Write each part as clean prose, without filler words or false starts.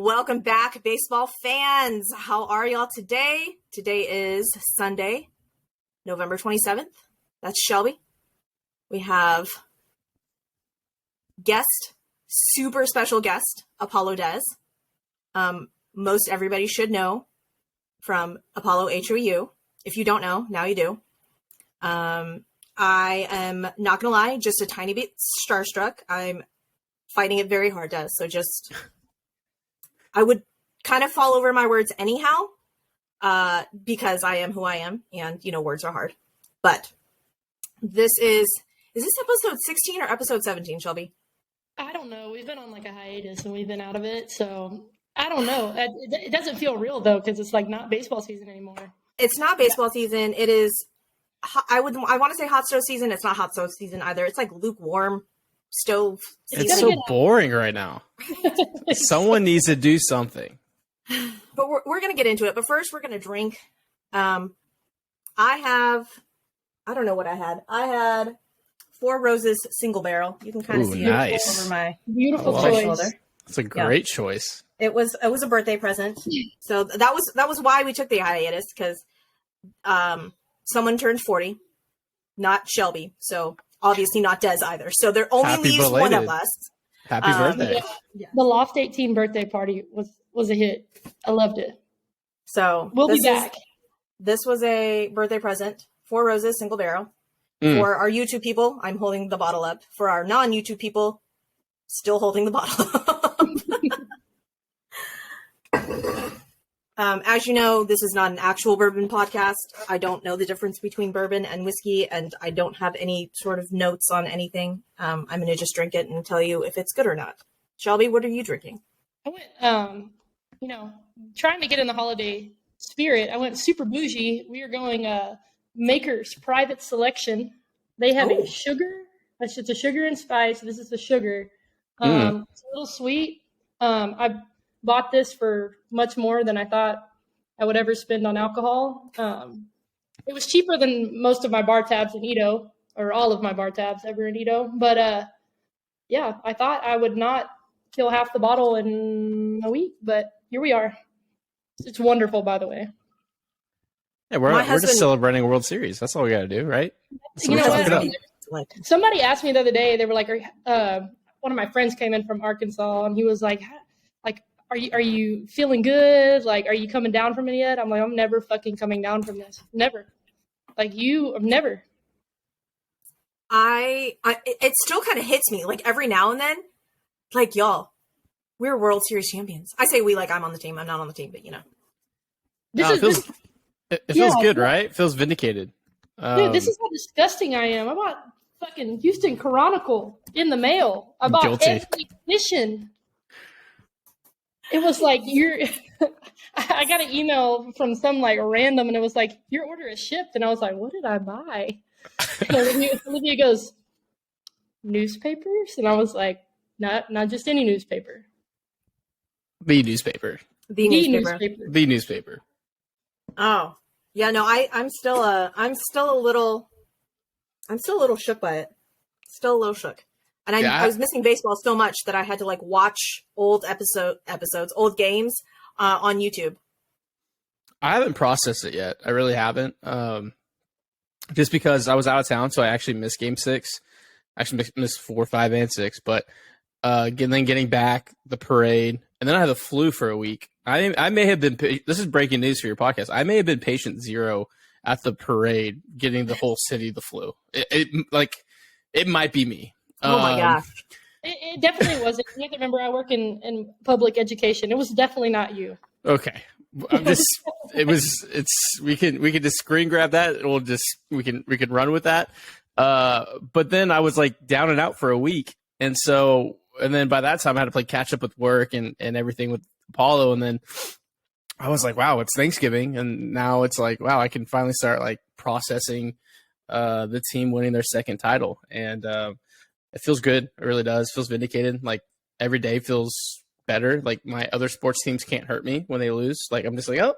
Welcome back, baseball fans. How are y'all today? Today is Sunday, November 27th. That's Shelby. We have super special guest, ApolloDez. Most everybody should know from Apollo HOU. If you don't know, now you do. I am not going to lie, just a tiny bit starstruck. I'm fighting it very hard, Des. So I would kind of fall over my words anyhow, because I am who I am, and, words are hard. But is this episode 16 or episode 17, Shelby? I don't know. We've been on like a hiatus and we've been out of it. So I don't know. It doesn't feel real though, because it's like not baseball season anymore. It's not baseball season. It is, I want to say hot stove season. It's not hot stove season either. It's like lukewarm stove season. It's so boring right now. Someone needs to do something. But we're going to get into it. But first, we're going to drink. I don't know what I had. I had Four Roses single barrel. You can kind of see nice. it over my beautiful choice. That's a great choice. It was a birthday present. So that was why we took the hiatus, because someone turned 40, not Shelby. So obviously not Des either. So there only leaves one of us. Happy birthday. Yeah. The Loft 18 birthday party was a hit. I loved it. So we'll be back. This was a birthday present. Four Roses, single barrel. For our YouTube people, I'm holding the bottle up. For our non-YouTube people, still holding the bottle up. As you know, this is not an actual bourbon podcast. I don't know the difference between bourbon and whiskey, and I don't have any sort of notes on anything. I'm going to just drink it and tell you if it's good or not. Shelby, what are you drinking? I went, trying to get in the holiday spirit. I went super bougie. We are going Maker's Private Selection. They have a sugar. It's a sugar and spice. This is the sugar. It's a little sweet. I bought this for much more than I thought I would ever spend on alcohol. It was cheaper than most of my bar tabs in Edo, or all of my bar tabs ever in Edo. But I thought I would not kill half the bottle in a week, but here we are. It's wonderful, by the way. Yeah, we're just celebrating a World Series. That's all we got to do, right? So Somebody asked me the other day. They were like, one of my friends came in from Arkansas, and he was like, are you feeling good? Like, are you coming down from it yet? I'm like, I'm never fucking coming down from this. Never. Like never. It still kind of hits me, like, every now and then. Like, y'all, we're World Series champions. I say we, like I'm on the team. I'm not on the team, but It feels good, right? It feels vindicated. Dude, this is how disgusting I am. I bought fucking Houston Chronicle in the mail. I bought every edition. It was like, I got an email from some like random, and it was like, your order is shipped. And I was like, what did I buy? And Olivia goes, newspapers? And I was like, not just any newspaper. The newspaper. The newspaper. Oh, yeah, no, I'm still a little shook by it. Still a little shook. And I was missing baseball so much that I had to like watch old old games on YouTube. I haven't processed it yet. I really haven't. Just because I was out of town, so I actually missed Game 6. I actually missed 4, 5, and 6. But getting back, the parade, and then I had the flu for a week. I may have been. This is breaking news for your podcast. I may have been patient zero at the parade, getting the whole city the flu. It might be me. Oh my gosh! It definitely wasn't. You have to remember, I work in public education. It was definitely not you. Okay, we can just screen grab that. We can run with that. But then I was like down and out for a week, and then by that time I had to play catch up with work and everything with Apollo, and then I was like, wow, it's Thanksgiving, and now it's like, wow, I can finally start like processing the team winning their second title, and it feels good. It really does. It feels vindicated. Like every day feels better. Like my other sports teams can't hurt me when they lose. Like I'm just like, oh,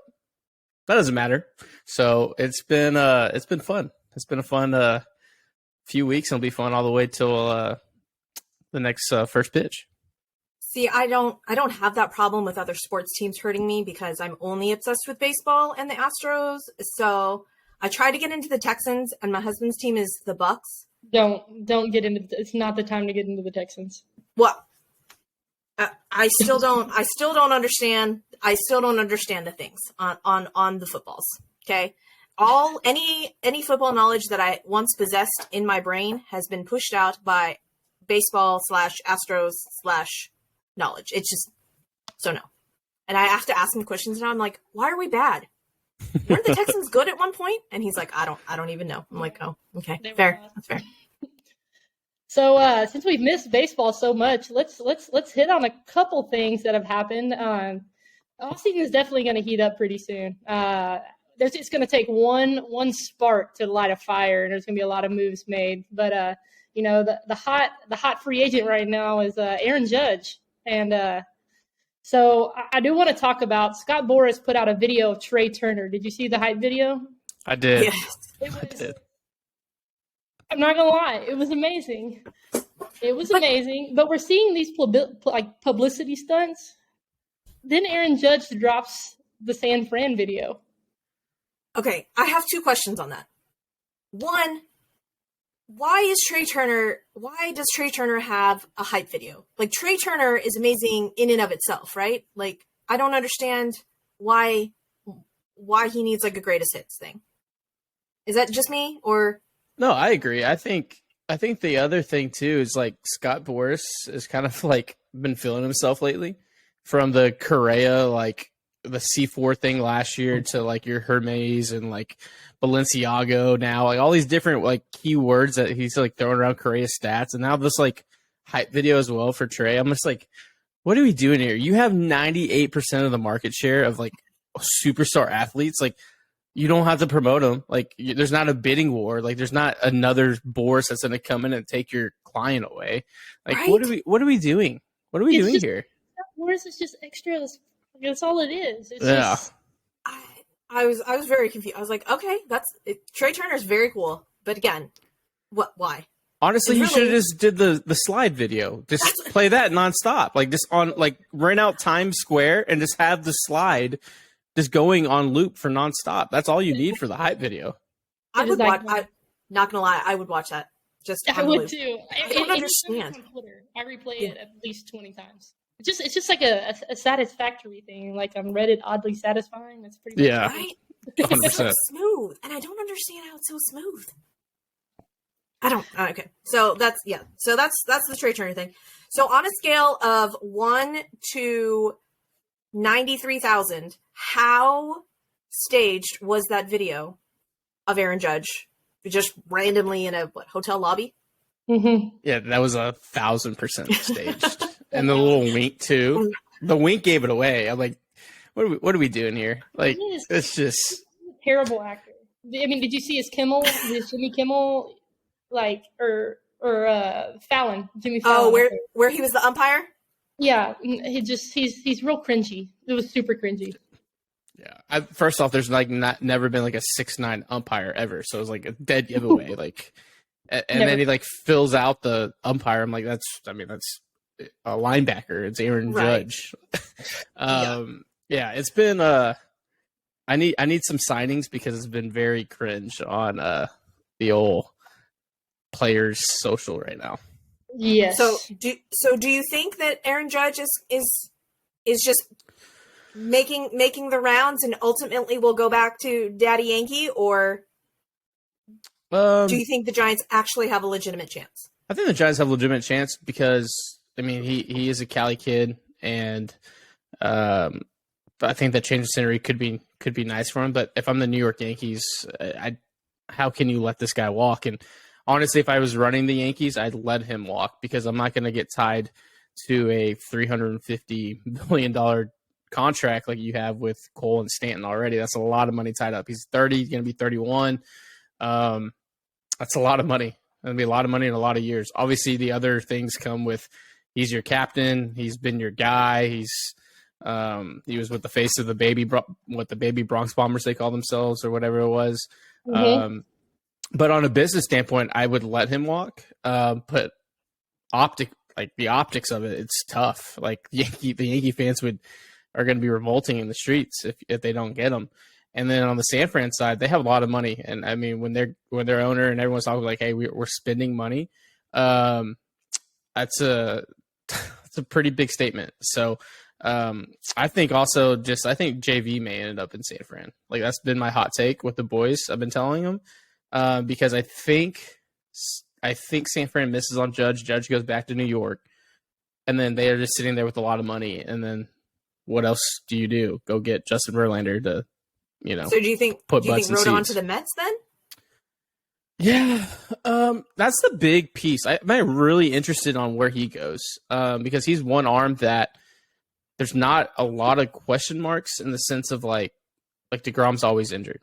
that doesn't matter. So it's been fun. It's been a fun few weeks. It'll be fun all the way till the next first pitch. See, I don't have that problem with other sports teams hurting me because I'm only obsessed with baseball and the Astros. So I try to get into the Texans, and my husband's team is the Bucks. Don't get into. It's not the time to get into the Texans. Well, I still don't understand. I still don't understand the things on the footballs. Okay, any football knowledge that I once possessed in my brain has been pushed out by baseball / Astros / knowledge. It's just so no. And I have to ask him questions, and I'm like, why are we bad? Weren't the Texans good at one point? And he's like, I don't even know. I'm like, oh, okay, fair. That's fair. So since we've missed baseball so much, let's hit on a couple things that have happened. Off season is definitely going to heat up pretty soon. It's going to take one spark to light a fire, and there's going to be a lot of moves made. But the hot free agent right now is Aaron Judge, and so I do want to talk about Scott Boras put out a video of Trey Turner. Did you see the hype video? I did. Yes. I did. I'm not gonna lie, it was amazing. It was amazing, but we're seeing these publicity stunts. Then Aaron Judge drops the SanFran video. Okay, I have two questions on that. One, why does Trey Turner have a hype video? Like, Trey Turner is amazing in and of itself, right? Like, I don't understand why he needs like a greatest hits thing. Is that just me, or? No, I agree. I think the other thing too is like Scott Boras is kind of like been feeling himself lately, from the Correa, like the C4 thing last year, to like your Hermes and like Balenciago now, like all these different like keywords that he's like throwing around Correa's stats, and now this like hype video as well for Trey. I'm just like, what are we doing here? You have 98% of the market share of like superstar athletes. Like, you don't have to promote them. Like, there's not a bidding war. Like, there's not another Boris that's going to come in and take your client away. Like, right? What are we doing? What are we doing here? Boris is just extra. That's all it is. It's just. I was very confused. I was like, okay, Trey Turner's very cool, but again, why? Honestly, you should have just did the slide video. Just play that nonstop. Like, just on, like, rent out Times Square and just have the slide just going on loop for nonstop. That's all you need for the hype video. I would watch. I'm not gonna lie, I would watch that. I would too. I don't understand. On Twitter, I replay it at least 20 times. It's just like a satisfactory thing. Like on Reddit, oddly satisfying. That's pretty much right. It's so smooth, and I don't understand how it's so smooth. I don't. Okay, so that's the Trey Turner thing. So on a scale of 1 to 93,000, how staged was that video of Aaron Judge just randomly in a hotel lobby? Mm-hmm. Yeah, that was 1,000% staged. And the little wink too. The wink gave it away. I'm like, what are we doing here? Like, it's just terrible actor. I mean, did you see his Jimmy Kimmel, like, or Fallon, Jimmy Fallon? Oh, where he was the umpire? Yeah, he's real cringy. It was super cringy. Yeah. First off, there's like never been like a 6'9" umpire ever, so it was like a dead giveaway. Like, and then he like fills out the umpire. I'm like, that's a linebacker. It's Aaron Judge. Yeah, it's been I need some signings because it's been very cringe on the old players' social right now. Yes. So do you think that Aaron Judge is just making the rounds and ultimately will go back to Daddy Yankee, or do you think the Giants actually have a legitimate chance? I think the Giants have a legitimate chance because I mean he is a Cali kid, and I think that change of scenery could be nice for him. But if I'm the New York Yankees, how can you let this guy walk? And honestly, if I was running the Yankees, I'd let him walk because I'm not going to get tied to a $350 million contract like you have with Cole and Stanton already. That's a lot of money tied up. He's 30, he's going to be 31. That's a lot of money. It'll be a lot of money in a lot of years. Obviously, the other things come with he's your captain. He's been your guy. He was with the face of the baby Bronx Bombers they call themselves or whatever it was. Mm-hmm. But on a business standpoint, I would let him walk. But like the optics of it, it's tough. Like the Yankee fans are going to be revolting in the streets if they don't get them. And then on the SanFran side, they have a lot of money, and I mean when their owner and everyone's talking like, hey, we're spending money, that's a pretty big statement. So I think also I think JV may end up in SanFran. Like that's been my hot take with the boys. I've been telling them because I think SanFran misses on Judge. Judge goes back to New York, and then they are just sitting there with a lot of money. And then what else do you do? Go get Justin Verlander to, So do you think Rodon to the Mets then? Yeah, that's the big piece. I'm really interested on where he goes because he's one arm that there's not a lot of question marks in the sense of like DeGrom's always injured.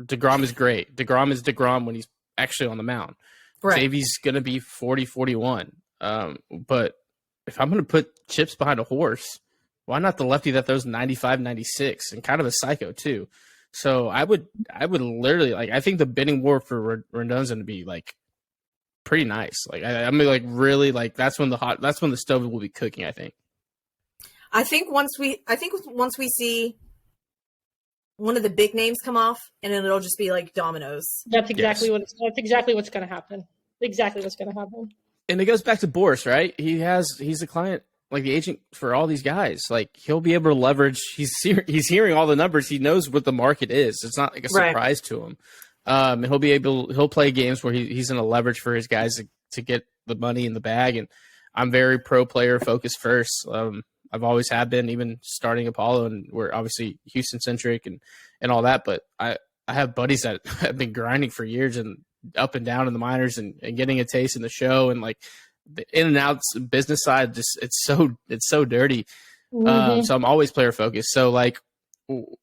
DeGrom is great. DeGrom is DeGrom when he's actually on the mound. Right. Javey's going to be 40, 41. But if I'm going to put chips behind a horse, why not the lefty that throws 95, 96 and kind of a psycho too? So I would literally I think the bidding war for Rendon's going to be like pretty nice. Like I mean like really like that's when the stove will be cooking. I think once we see one of the big names come off, and then it'll just be like dominoes. That's exactly what's going to happen. Exactly what's going to happen. And it goes back to Boris, right? He's a client, like the agent for all these guys. Like he'll be able to leverage. He's hearing all the numbers. He knows what the market is. It's not like a surprise to him. And he'll play games where he's going to leverage for his guys to get the money in the bag. And I'm very pro player focused first. I've always have been, even starting Apollo, and we're obviously Houston centric and all that. But I have buddies that have been grinding for years and up and down in the minors and getting a taste in the show, and like the in and outs business side, just it's so dirty. Mm-hmm. So I'm always player focused. So like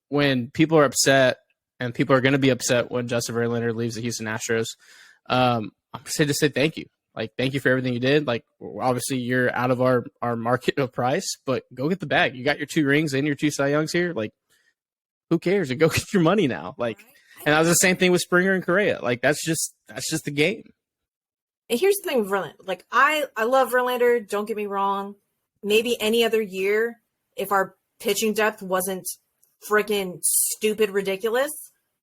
when people are upset, and people are going to be upset when Justin Verlander leaves the Houston Astros, I'm just to say thank you. Like, thank you for everything you did. Like, obviously, you're out of our market of price, but go get the bag. You got your 2 rings and your 2 Cy Youngs here. Like, who cares? And go get your money now. Like, and that was the same thing with Springer and Correa. Like, that's just the game. And here's the thing with Verlander. Like, I love Verlander. Don't get me wrong. Maybe any other year, if our pitching depth wasn't freaking stupid ridiculous,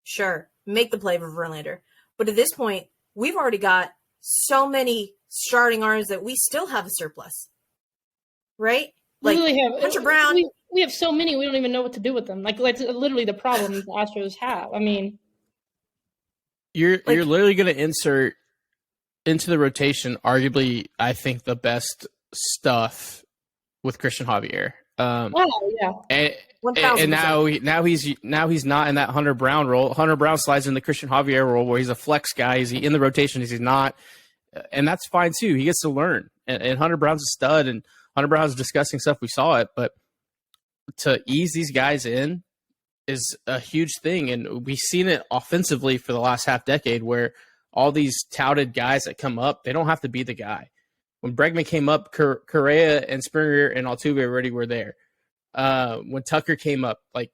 sure, make the play for Verlander. But at this point, we've already got so many starting arms that we still have a surplus, right? Like Hunter Brown. We have so many, we don't even know what to do with them. Like that's literally the problem the Astros have. I mean, you're literally going to insert into the rotation, arguably, I think the best stuff with Christian Javier. Yeah. And now he's not in that Hunter Brown role. Hunter Brown slides in the Christian Javier role where he's a flex guy. Is he in the rotation? Is he not? And that's fine too. He gets to learn. And Hunter Brown's a stud, and Hunter Brown's discussing stuff. We saw it, but to ease these guys in is a huge thing. And we've seen it offensively for the last half decade where all these touted guys that come up, they don't have to be the guy. When Bregman came up, Correa and Springer and Altuve already were there. When Tucker came up, like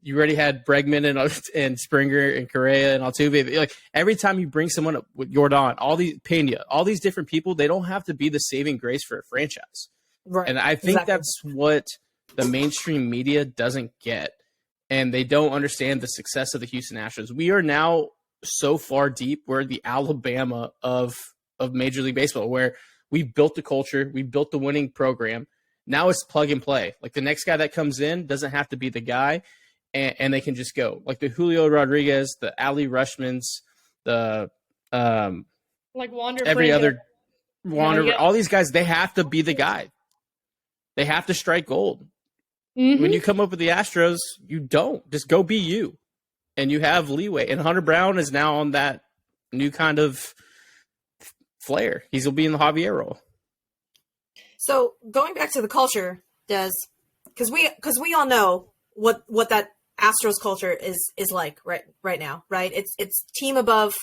you already had Bregman and Springer and Correa and Altuve. Like every time you bring someone up with Jordan, all these Pena, all these different people, they don't have to be the saving grace for a franchise. Right. And I think that's what the mainstream media doesn't get. And they don't understand the success of the Houston Astros. We are now so far deep. We're the Alabama of Major League Baseball, where we built the culture, we built the winning program. Now it's plug and play. Like the next guy that comes in doesn't have to be the guy, and they can just go. Like the Julio Rodriguez, the Ali Rushmans, the like Wander, every other Wander, yeah. all these guys, they have to be the guy. They have to strike gold. Mm-hmm. When you come up with the Astros, you don't. Just go be you, and you have leeway. And Hunter Brown is now on that new kind of flair. He'll be in the Javier role. So going back to the culture, Des, because we all know what that Astros culture is like right now, right? It's team above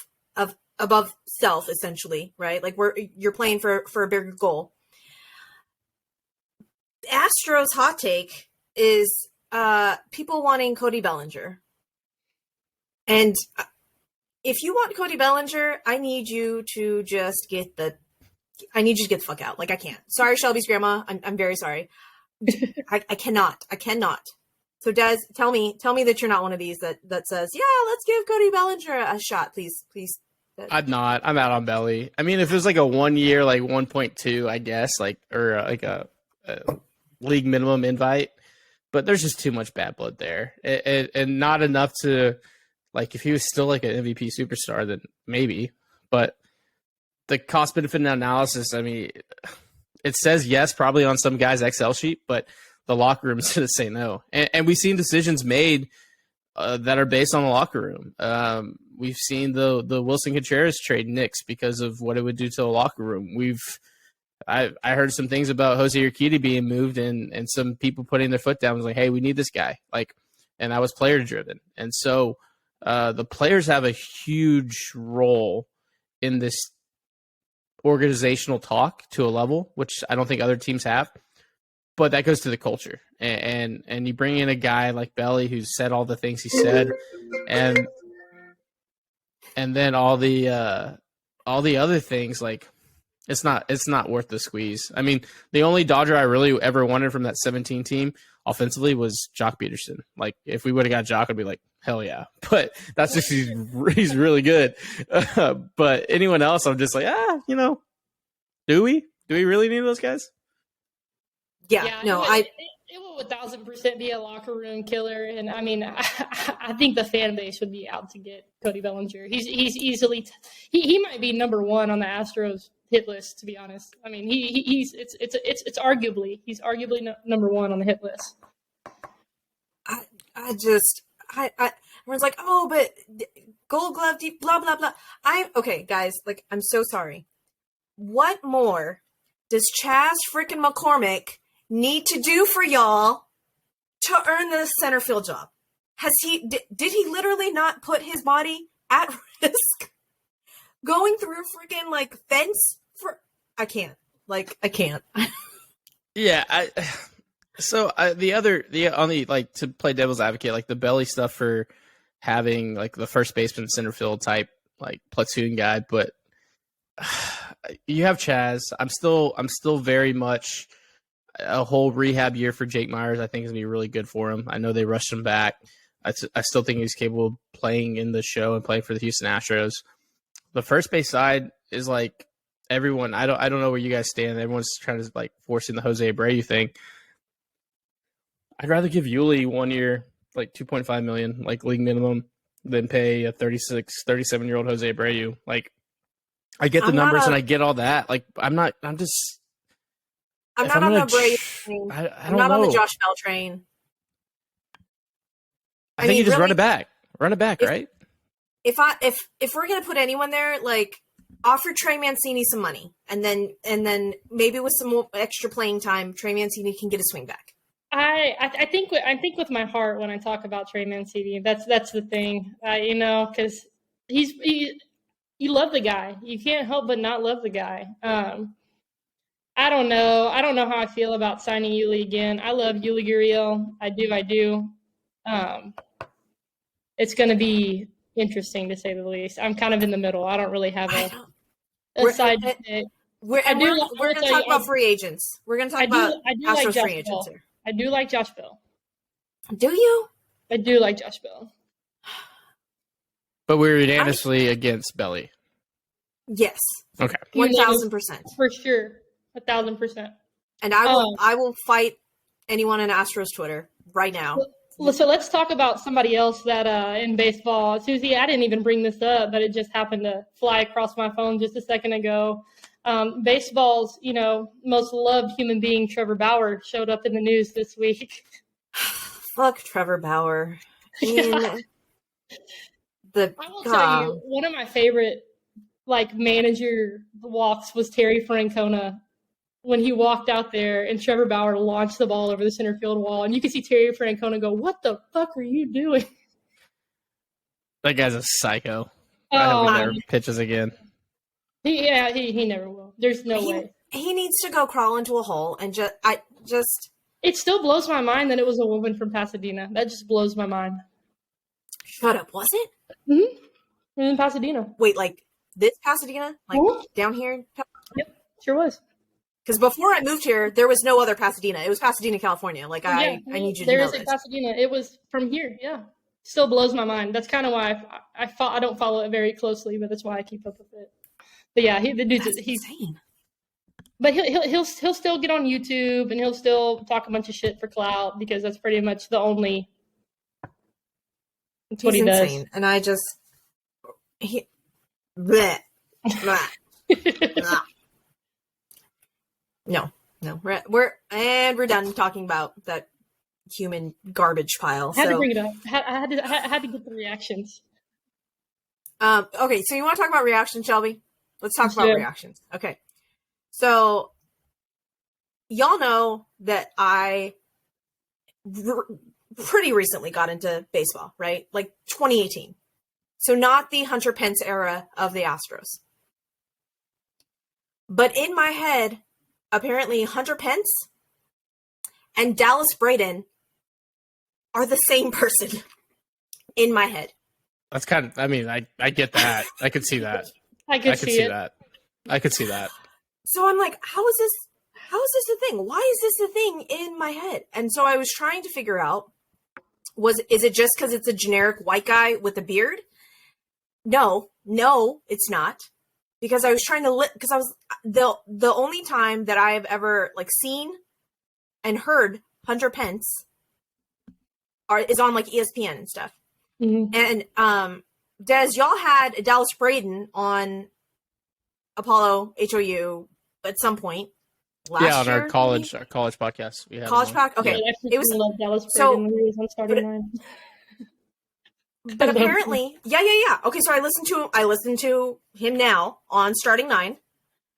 self, essentially, right? Like you're playing for a bigger goal. Astros hot take is people wanting Cody Bellinger, and if you want Cody Bellinger, I need you to just get the I need you to get the fuck out. Like, I can't. Sorry, Shelby's grandma. I'm very sorry. I cannot. So Des, tell me that you're not one of these that says, yeah, let's give Cody Bellinger a shot, please. I'm not. I'm out on Belli. I mean, if it was like a 1 year, like 1.2, I guess, like, or like a league minimum invite, but there's just too much bad blood there, and not enough to, like, if he was still like an MVP superstar, then maybe. But the cost benefit analysis, I mean, it says yes, probably on some guy's Excel sheet, but the locker room is going to say no. And we've seen decisions made that are based on the locker room. We've seen the Wilson Contreras trade Knicks because of what it would do to the locker room. I heard some things about Jose Urquidy being moved and some people putting their foot down was like, hey, we need this guy. Like, and that was player driven. And so the players have a huge role in this organizational talk to a level, which I don't think other teams have. But that goes to the culture, and you bring in a guy like Belli who's said all the things he said, and then all the other things, like it's not worth the squeeze. I mean, the only Dodger I really ever wanted from that 17 team offensively was Jock Peterson. Like, if we would have got Jock, I'd be like, hell yeah. But that's just he's really good. But anyone else, I'm just like, do we really need those guys? Yeah, no, it will 1,000% be a locker room killer, and I mean, I think the fan base would be out to get Cody Bellinger. He's easily he might be number one on the Astros hit list, to be honest. I mean, it's arguably number one on the hit list. Everyone's like, oh, but Gold Glove, blah blah blah. Okay, guys, like, I'm so sorry. What more does Chaz freaking McCormick need to do for y'all to earn the center field job? Did he literally not put his body at risk going through a freaking like fence I can't. Yeah, like, to play devil's advocate, like the Belli stuff for having like the first baseman center field type like platoon guy, but you have Chaz. I'm still very much a whole rehab year for Jake Myers. I think is gonna be really good for him. I know they rushed him back. I still think he's capable of playing in the show and playing for the Houston Astros. The first base side is like everyone. I don't know where you guys stand. Everyone's trying to like forcing the Jose Abreu thing. I'd rather give Yuli 1 year, like $2.5 million, like league minimum, than pay a 37-year-old Jose Abreu. Like, I get the numbers and I get all that. Like, I'm not on the Abreu train. I'm not on the Josh Bell train. I think you just really, run it back, right? If we're gonna put anyone there, like, offer Trey Mancini some money, and then maybe with some more extra playing time, Trey Mancini can get a swing back. I think with my heart when I talk about Trey Mancini. That's the thing, because you love the guy. You can't help but not love the guy. I don't know how I feel about signing Yuli again. I love Yuli Gurriel. I do. It's going to be interesting, to say the least. I'm kind of in the middle. I don't really have a side to say. We're going to talk about free agents. We're going to talk about Astros free agents here. I do like Josh Bell. Do you? I do like Josh Bell. But we're unanimously against Belli. Yes. Okay. 1,000%. For sure. 1,000%. And I will fight anyone on Astros Twitter right now. So let's talk about somebody else that in baseball. Suzy, I didn't even bring this up, but it just happened to fly across my phone just a second ago. Baseball's, most loved human being, Trevor Bauer, showed up in the news this week. Fuck Trevor Bauer. I will tell you, one of my favorite manager walks was Terry Francona when he walked out there and Trevor Bauer launched the ball over the center field wall, and you can see Terry Francona go, "What the fuck are you doing?" That guy's a psycho. I hope he never pitches again. He never will. There's no way. He needs to go crawl into a hole and just. It still blows my mind that it was a woman from Pasadena. That just blows my mind. Shut up. Was it? Mm-hmm. In Pasadena. Wait, like this Pasadena? Like down here? Yep. Sure was. Because before I moved here, there was no other Pasadena. It was Pasadena, California. Like, I need you to know there is this. a Pasadena. It was from here. Yeah. Still blows my mind. That's kind of why I don't follow it very closely, but that's why I keep up with it. But yeah, the dude's he's insane. But he'll still get on YouTube and he'll still talk a bunch of shit for clout because that's pretty much the only. That's what he insane. does. And I just bleh, blah, blah. No. We're done talking about that human garbage pile. I had to bring it up. I had to get the reactions. Okay, so you want to talk about reactions, Shelby? Let's talk about reactions. Okay. So y'all know that I pretty recently got into baseball, right? Like 2018. So not the Hunter Pence era of the Astros. But in my head, apparently Hunter Pence and Dallas Braden are the same person in my head. That's kind of, I mean, I get that. I could see that. I could see that. I could see that. So I'm like, how is this a thing? Why is this a thing in my head? And so I was trying to figure out, is it just because it's a generic white guy with a beard? No, it's not. Because I was trying to because I was the only time that I have ever like seen and heard Hunter Pence is on like ESPN and stuff. Mm-hmm. And Des, y'all had Dallas Braden on Apollo HOU at some point last year. On our college podcast. We had college pack. Okay, it was Dallas Braden when he was on starting line. But apparently, yeah. Okay, so I listened to him now on starting nine.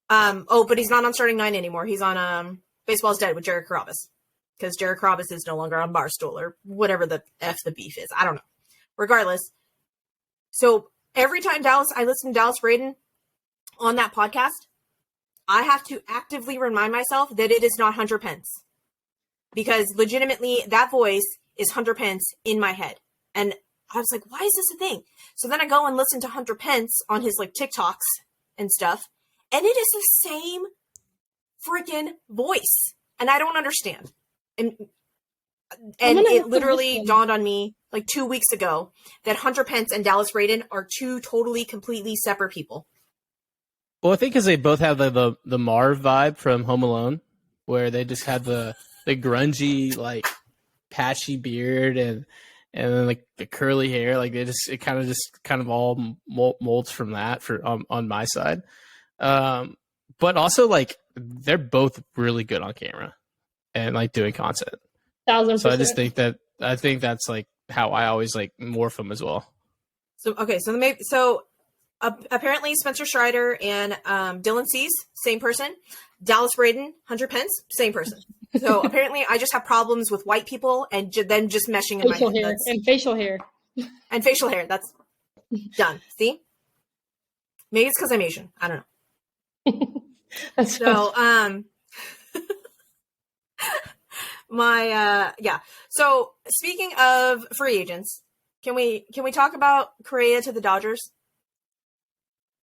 But he's not on starting nine anymore. He's on Baseball's Dead with Jared Carrabis because Jared Carrabis is no longer on Barstool or whatever the beef is. I don't know. Regardless, so every time I listen to Dallas Braden on that podcast, I have to actively remind myself that it is not Hunter Pence because legitimately that voice is Hunter Pence in my head. And I was like, why is this a thing? So then I go and listen to Hunter Pence on his like TikToks and stuff. And it is the same freaking voice. And I don't understand. And it literally dawned on me like 2 weeks ago that Hunter Pence and Dallas Braden are two totally, completely separate people. Well, I think because they both have the Marv vibe from Home Alone, where they just had the grungy, like patchy beard and then like the curly hair, like it kind of all molds from that on my side. But also like they're both really good on camera and like doing content. 1,000%. So I think that's like how I always like morph them as well. So okay, so apparently Spencer Strider and Dylan Cease, same person. Dallas Braden, Hunter Pence, same person. So apparently I just have problems with white people and then just meshing in my head. Facial hair. And facial hair. That's done. See? Maybe it's because I'm Asian. I don't know. That's so, So speaking of free agents, can we talk about Correa to the Dodgers?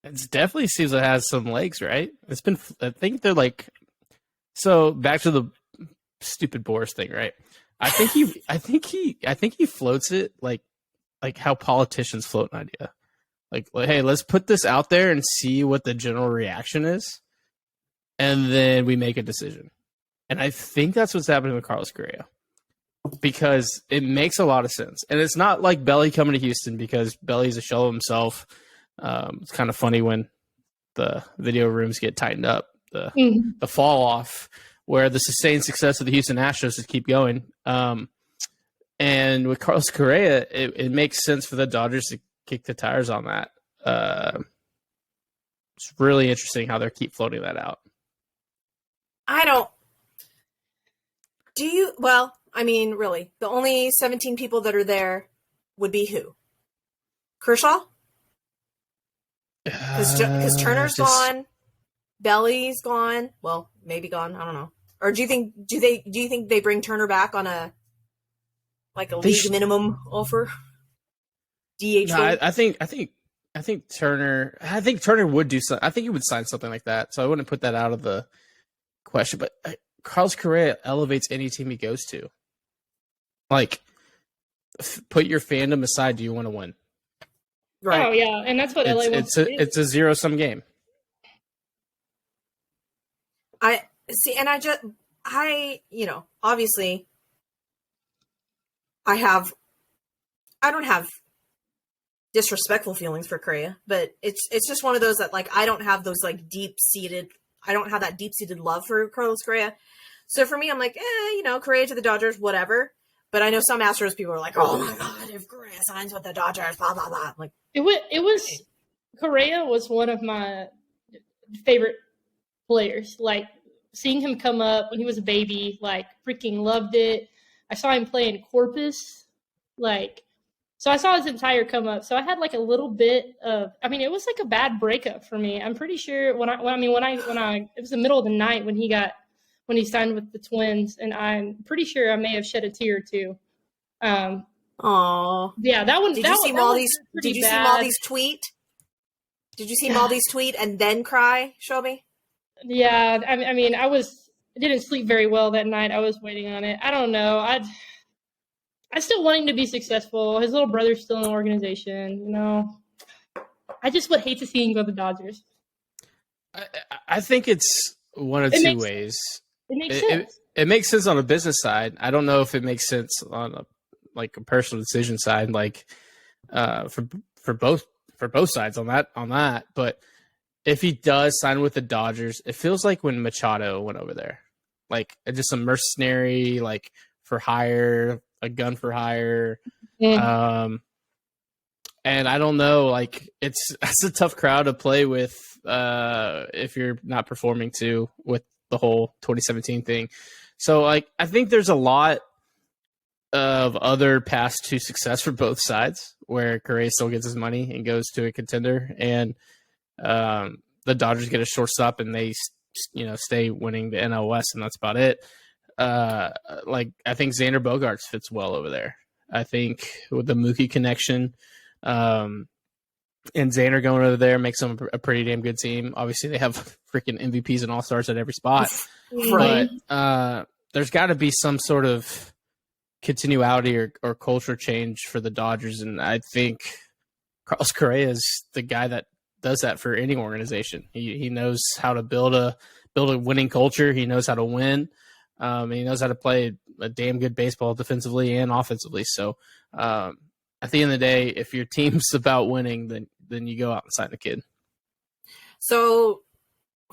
It definitely seems it has some legs, right? I think they're like, so back to the stupid Boris thing, right? I think he floats it like how politicians float an idea. Like, hey, let's put this out there and see what the general reaction is. And then we make a decision. And I think that's what's happening with Carlos Correa. Because it makes a lot of sense. And it's not like Belli coming to Houston because Belli's a shell of himself. It's kind of funny when the video rooms get tightened up, the fall off, where the sustained success of the Houston Astros just keep going. And with Carlos Correa, it makes sense for the Dodgers to kick the tires on that. It's really interesting how they keep floating that out. Really, the only 17 people that are there would be who? Kershaw? Because Turner's gone, Belli's gone. Well, maybe gone. I don't know. Or do you think they bring Turner back on a league minimum offer? DH. No, I think I think Turner would do something. I think he would sign something like that. So I wouldn't put that out of the question. But Carlos Correa elevates any team he goes to. Like, put your fandom aside. Do you want to win? Right. Oh yeah, and that's what LA wants to do. It's a zero-sum game. I see, and obviously, I don't have disrespectful feelings for Correa, but it's just one of those that, like, I don't have those, like, I don't have that deep-seated love for Carlos Correa. So for me, I'm like, Correa to the Dodgers, whatever. But I know some Astros people are like, oh my God, if Correa signs with the Dodgers, blah, blah, blah. I'm like, Correa was one of my favorite players. Like, seeing him come up when he was a baby, like, freaking loved it. I saw him play in Corpus, like, so I saw his entire come up. So I had like a little bit of, I mean, it was like a bad breakup for me. I'm pretty sure it was the middle of the night when he signed with the Twins, and I'm pretty sure I may have shed a tear or two. Aww. Yeah, that one. Did you see Maldy's tweet? Did you see Maldy's tweet and then cry, Shelby? Yeah, I mean, I didn't sleep very well that night. I was waiting on it. I don't know. I still want him to be successful. His little brother's still in the organization, you know. I just would hate to see him go to the Dodgers. I think it's one of two ways. It makes sense. It makes sense on a business side. I don't know if it makes sense on a personal decision side, like for both sides on that. But if he does sign with the Dodgers, it feels like when Machado went over there, like just a mercenary, like for hire, a gun for hire. Mm. And I don't know, like it's a tough crowd to play with if you're not performing too with the whole 2017 thing. So like I think there's a lot of other paths to success for both sides where Correa still gets his money and goes to a contender, and the Dodgers get a shortstop and they stay winning the NL West, and that's about it. Like I think Xander Bogaerts fits well over there. I think with the Mookie connection, and Xander going over there makes them a pretty damn good team. Obviously, they have freaking MVPs and all-stars at every spot. Right. But there's got to be some sort of continuity or culture change for the Dodgers, and I think Carlos Correa is the guy that does that for any organization. He knows how to build a winning culture. He knows how to win. And he knows how to play a damn good baseball defensively and offensively. So at the end of the day, if your team's about winning, then you go out and sign the kid. So,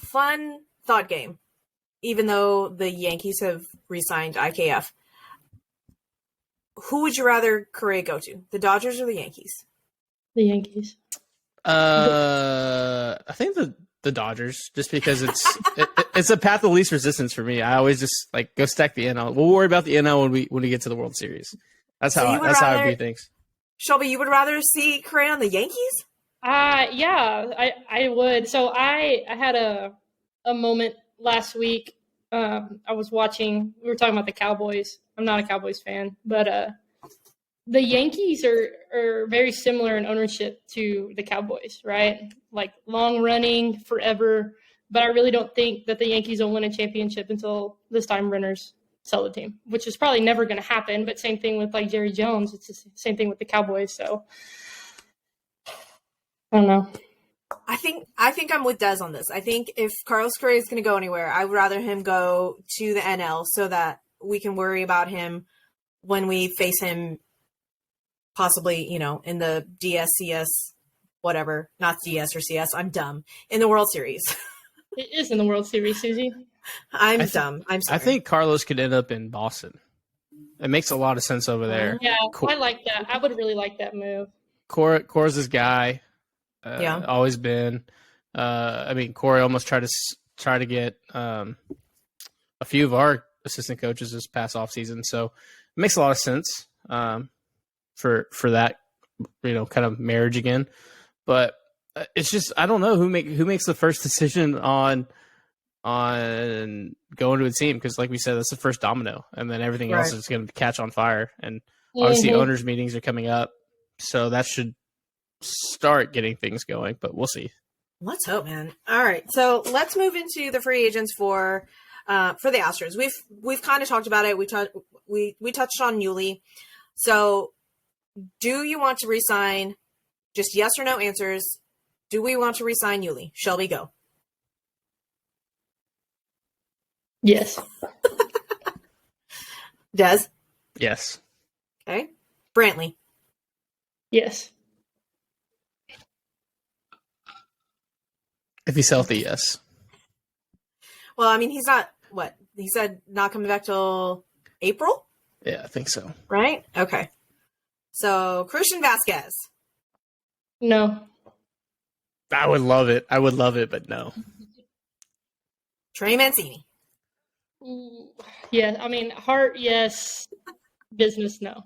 fun thought game. Even though the Yankees have re-signed IKF, who would you rather Correa go to? The Dodgers or the Yankees? The Yankees. I think the Dodgers, just because it's a path of least resistance for me. I always just like go stack the NL. We'll worry about the NL when we get to the World Series. That's how I view things. Shelby, you would rather see Correa on the Yankees? Yeah, I would. So I had a moment last week. I was watching. We were talking about the Cowboys. I'm not a Cowboys fan, but the Yankees are very similar in ownership to the Cowboys, right? Like long running forever. But I really don't think that the Yankees will win a championship until this time Renner's sell the team, which is probably never going to happen. But same thing with like Jerry Jones. It's the same thing with the Cowboys. So I don't know. I think I'm with Des on this. I think if Carlos Correa is going to go anywhere, I would rather him go to the NL so that we can worry about him when we face him possibly, in the DS, CS, whatever. Not DS or CS. I'm dumb. In the World Series. It is in the World Series, Suzy. I'm dumb. I'm sorry. I think Carlos could end up in Boston. It makes a lot of sense over there. Yeah, I like that. I would really like that move. Cora's his guy. Yeah. Always been. I mean, Corey almost tried to get a few of our assistant coaches this past offseason. So it makes a lot of sense for that, kind of marriage again. But it's just, I don't know who makes the first decision on going to a team, because like we said, that's the first domino, and then everything else is going to catch on fire. And obviously owners meetings are coming up, so that should start getting things going, but we'll see. Let's hope, man. All right, so let's move into the free agents for the Astros. We've kind of talked about it. We touched on Yuli. So, do you want to resign? Just yes or no answers. Do we want to resign Yuli? Shelby, go. Yes. Des? Yes. Okay. Brantley? Yes. If he's healthy, yes. Well, I mean, he's not, what? He said not coming back till April? Yeah, I think so. Right? Okay. So, Christian Vasquez. No. I would love it, but no. Trey Mancini. Yeah, I mean, heart, yes. Business, no.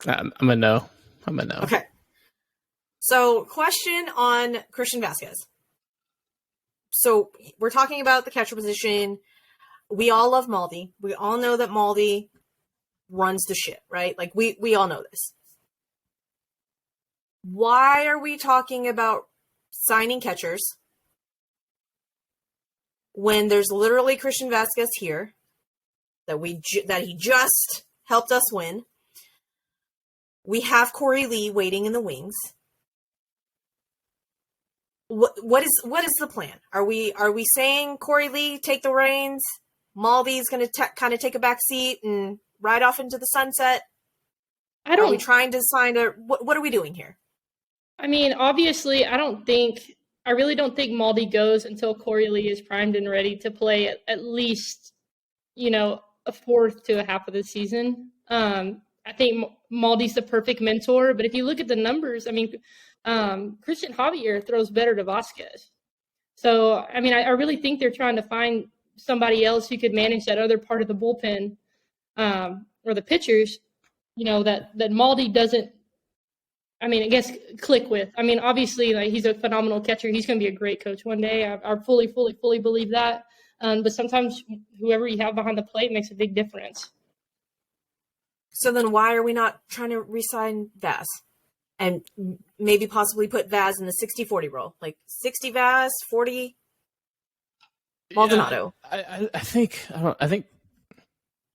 I'm a no. Okay. So, question on Christian Vasquez. So, we're talking about the catcher position. We all love Maldi. We all know that Maldi runs the shit, right? Like, we all know this. Why are we talking about signing catchers when there's literally Christian Vasquez here that he just helped us win? We have Corey Lee waiting in the wings. What is the plan? Are we saying Corey Lee take the reins? Maldi's going to kind of take a back seat and ride off into the sunset? Are we trying to sign what are we doing here? I mean, obviously, I really don't think Maldi goes until Corey Lee is primed and ready to play at least, a fourth to a half of the season. I think Maldi's the perfect mentor, but if you look at the numbers, I mean, Christian Javier throws better to Vasquez. So, I mean, I really think they're trying to find somebody else who could manage that other part of the bullpen or the pitchers, that Maldi doesn't, I mean, I guess click with. I mean, obviously, like, he's a phenomenal catcher. He's going to be a great coach one day. I fully believe that. But sometimes whoever you have behind the plate makes a big difference. So then why are we not trying to re-sign Vaz? And maybe possibly put Vaz in the 60-40 role? Like 60 Vaz, 40 Maldonado. Yeah, I think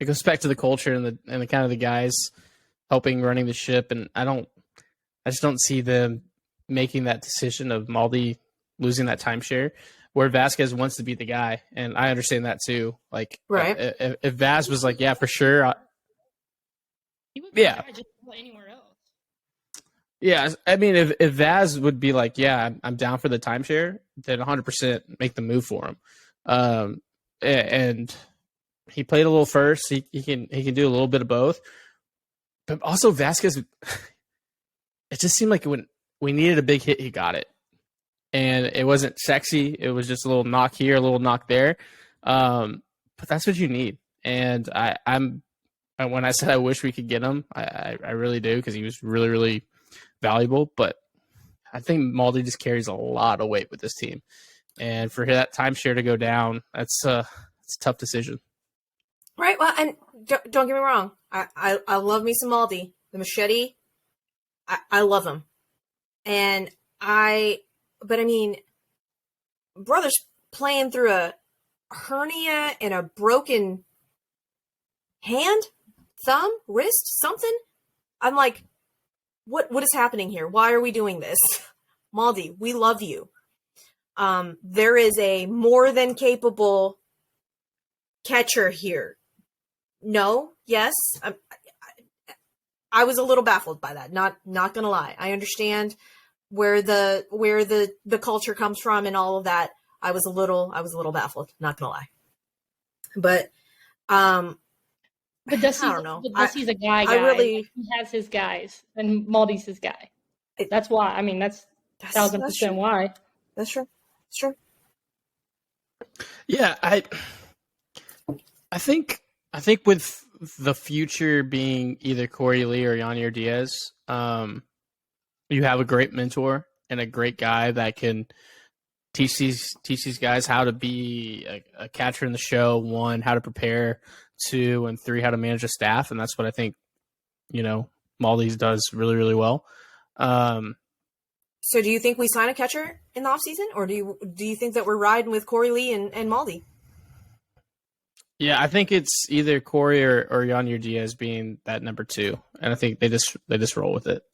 it goes back to the culture and the kind of the guys helping running the ship, and I just don't see them making that decision of Maldi losing that timeshare where Vasquez wants to be the guy. And I understand that too. Like, right. If Vaz was like, yeah, for sure. He would be just play anywhere else. Yeah. I mean, if Vaz would be like, yeah, I'm down for the timeshare, then 100% make the move for him. And he played a little first. He can do a little bit of both. But also Vasquez, it just seemed like when we needed a big hit, he got it. And it wasn't sexy. It was just a little knock here, a little knock there. But that's what you need. And when I said I wish we could get him, I really do, because he was really, really valuable. But I think Maldi just carries a lot of weight with this team. And for that timeshare to go down, it's a tough decision. Right. Well, and don't get me wrong. I love me some Maldi. The machete, I love him. But I mean, brother's playing through a hernia and a broken hand, thumb, wrist, something. I'm like, what is happening here? Why are we doing this? Maldi, we love you. There is a more than capable catcher here. No, yes. I was a little baffled by that. Not gonna lie. I understand where the culture comes from and all of that. I was a little baffled. Not gonna lie. But Dusty's, I don't know. Dusty's a guy. He has his guys, and Maldi's his guy. That's why. I mean, that's 1,000% why. That's true. It's true. Yeah, I think with the future being either Corey Lee or Yanier Diaz, you have a great mentor and a great guy that can teach these guys how to be a catcher in the show. 1, how to prepare. 2, and 3, how to manage a staff. And that's what I think, Maldi's does really, really well. So do you think we sign a catcher in the offseason, or do you think that we're riding with Corey Lee and Maldi? Yeah, I think it's either Corey or Yonir Diaz being that number 2, and I think they just roll with it.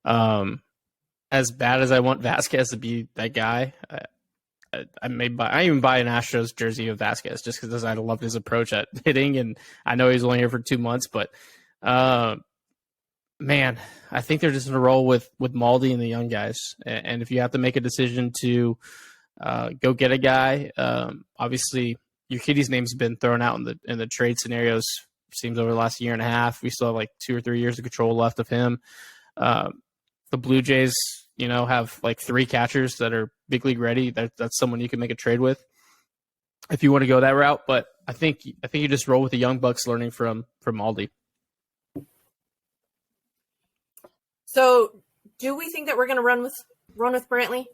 As bad as I want Vasquez to be that guy, I even buy an Astros jersey of Vasquez just because I loved his approach at hitting, and I know he's only here for 2 months, but man, I think they're just gonna roll with Maldi and the young guys. And if you have to make a decision to go get a guy, obviously Urquidy's name's been thrown out in the trade scenarios. Seems over the last year and a half, we still have like 2 or 3 years of control left of him. The Blue Jays, have like 3 catchers that are big league ready. That's someone you can make a trade with if you want to go that route. But I think you just roll with the young bucks, learning from Maldi. So, do we think that we're going to run with Brantley?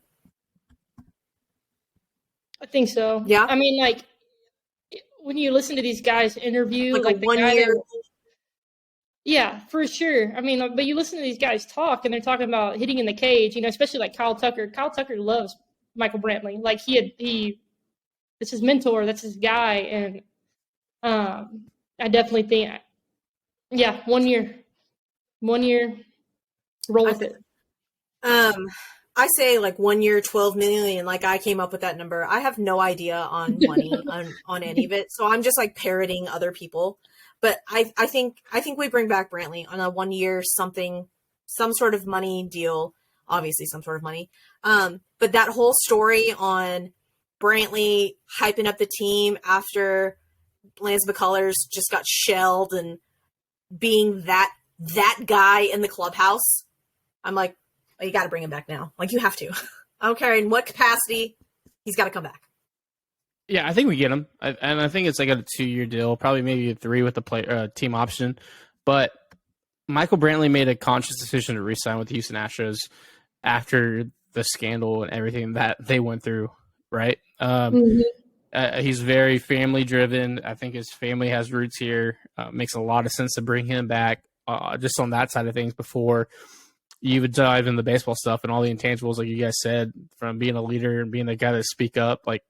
I think so. Yeah. I mean, like, when you listen to these guys interview, like the 1 guy year. Yeah, for sure. I mean, but you listen to these guys talk, and they're talking about hitting in the cage. Especially like Kyle Tucker. Kyle Tucker loves Michael Brantley. Like it's his mentor. That's his guy, and I definitely think, 1 year, roll with it. I say like 1 year, 12 million. Like I came up with that number. I have no idea on money on any of it, so I'm just like parroting other people. But I think we bring back Brantley on a 1 year some sort of money deal. Obviously, some sort of money. But that whole story on Brantley hyping up the team after Lance McCullers just got shelled and being that guy in the clubhouse, I'm like, oh, you got to bring him back now. Like you have to. I don't care in what capacity, he's got to come back. Yeah, I think we get him, and I think it's like a 2-year deal, probably maybe a 3 with the team option. But Michael Brantley made a conscious decision to re-sign with the Houston Astros after the scandal and everything that they went through, right? He's very family-driven. I think his family has roots here. Makes a lot of sense to bring him back just on that side of things before you would dive in the baseball stuff and all the intangibles, like you guys said, from being a leader and being the guy to speak up. Like,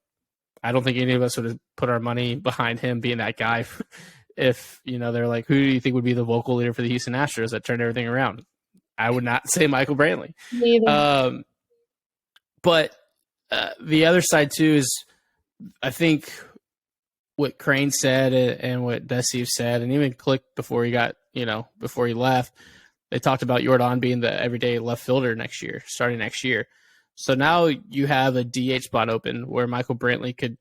I don't think any of us would have put our money behind him being that guy if, they're like, who do you think would be the vocal leader for the Houston Astros that turned everything around? I would not say Michael Brantley. But the other side, too, is I think what Crane said and what Desiv said, and even Click before he left, they talked about Jordan being the everyday left fielder starting next year. So now you have a DH spot open where Michael Brantley could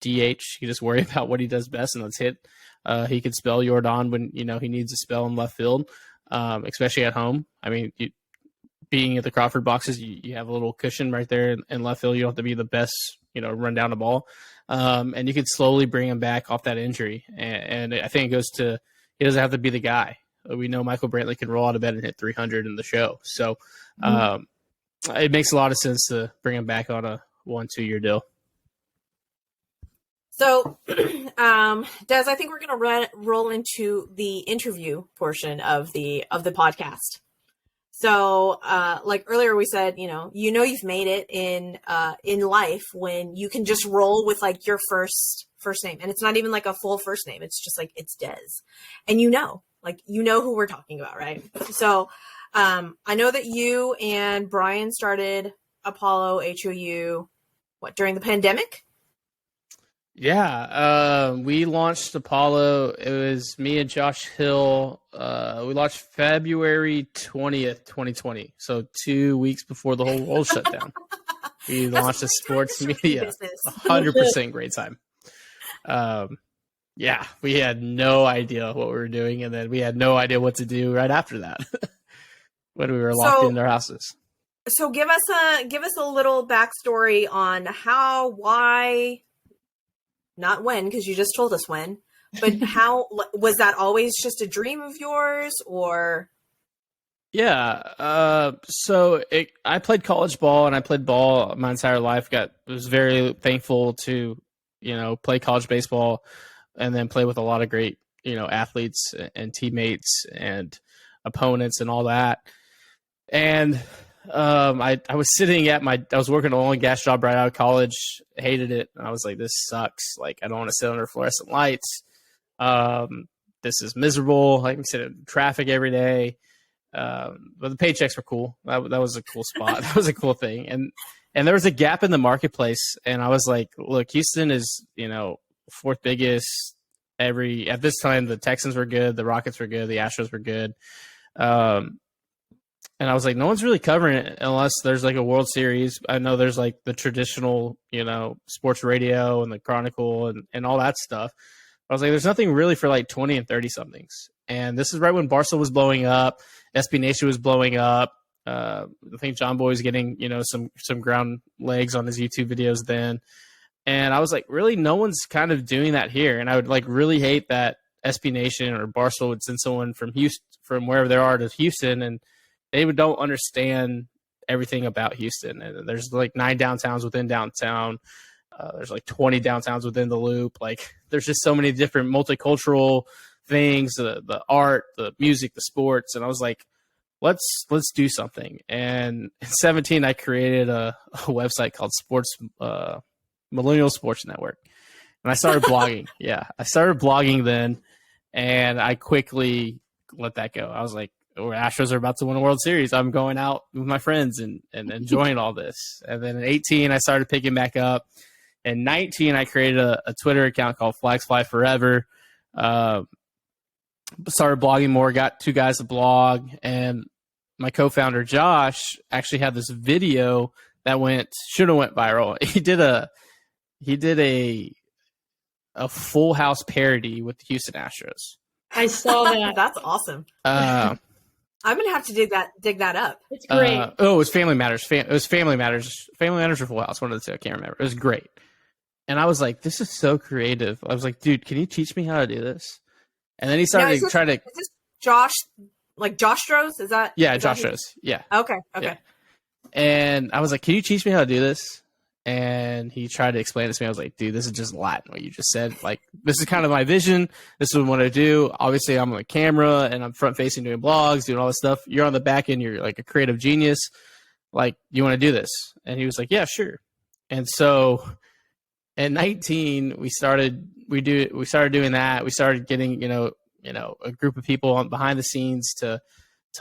DH. You just worry about what he does best and let's hit. He could spell Jordan when, he needs a spell in left field, especially at home. I mean, being at the Crawford boxes, you have a little cushion right there in left field. You don't have to be the best, run down the ball. And you could slowly bring him back off that injury. And I think it goes to, he doesn't have to be the guy. We know Michael Brantley can roll out of bed and hit 300 in the show. So, it makes a lot of sense to bring him back on a 1-2 year deal. So, Des, I think we're going to roll into the interview portion of the podcast. So, like earlier we said, you've made it in life when you can just roll with like your first name, and it's not even like a full first name. It's just like it's Des, and who we're talking about, right? So. I know that you and Brian started Apollo HOU, during the pandemic? Yeah, we launched Apollo. It was me and Josh Hill. We launched February 20th, 2020. So 2 weeks before the whole world shut down. We launched a sports media. 100% great time. Yeah, we had no idea what we were doing, and then we had no idea what to do right after that. When we were locked in our houses. So give us a little backstory on how, why, not when, because you just told us when, but how was that always just a dream of yours, or? Yeah. So I played college ball and I played ball my entire life. Was very thankful to, play college baseball and then play with a lot of great, athletes and teammates and opponents and all that. And I was sitting at I was working an oil and gas job right out of college, hated it. And I was like, this sucks. Like, I don't want to sit under fluorescent lights. This is miserable. Like, we sit in traffic every day. But the paychecks were cool. That was a cool spot. That was a cool thing. And there was a gap in the marketplace. And I was like, look, Houston is, fourth biggest. At this time, the Texans were good. The Rockets were good. The Astros were good. And I was like, no one's really covering it unless there's like a World Series. I know there's like the traditional, sports radio and the Chronicle and all that stuff. I was like, there's nothing really for like 20 and 30 somethings. And this is right when Barca was blowing up. SB Nation was blowing up. I think John Boy was getting, some ground legs on his YouTube videos then. And I was like, really, no one's kind of doing that here. And I would like really hate that SB Nation or Barca would send someone from Houston, from wherever they are to Houston, and they don't understand everything about Houston. And there's like 9 downtowns within downtown. There's like 20 downtowns within the loop. Like, there's just so many different multicultural things, the art, the music, the sports. And I was like, let's do something. And in 2017, I created a website called Millennial Sports Network. And I started blogging. Yeah, I started blogging then, and I quickly let that go. I was like, Astros are about to win a World Series. I'm going out with my friends and enjoying all this. And then in 2018, I started picking back up. In 2019, I created a Twitter account called Flags Fly Forever. Started blogging more, got 2 guys to blog. And my co-founder, Josh, actually had this video that should have went viral. He did a Full House parody with the Houston Astros. I saw that. That's awesome. I'm gonna have to dig that up. It's great. It was Family Matters. It was Family Matters. Family Matters or Full House, one of the two. I can't remember. It was great. And I was like, this is so creative. I was like, dude, can you teach me how to do this? And then he started trying to. Is this Josh, like Josh Strohs? Is that? Yeah, Josh Strohs. Yeah. Okay. Yeah. And I was like, can you teach me how to do this? And he tried to explain this to me. I was like, dude, this is just Latin, what you just said. Like, this is kind of my vision. This is what I do. Obviously, I'm on the camera, and I'm front-facing doing blogs, doing all this stuff. You're on the back end. You're, like, a creative genius. Like, you want to do this? And he was like, yeah, sure. And so in 2019, we started doing that. We started getting, a group of people on behind the scenes to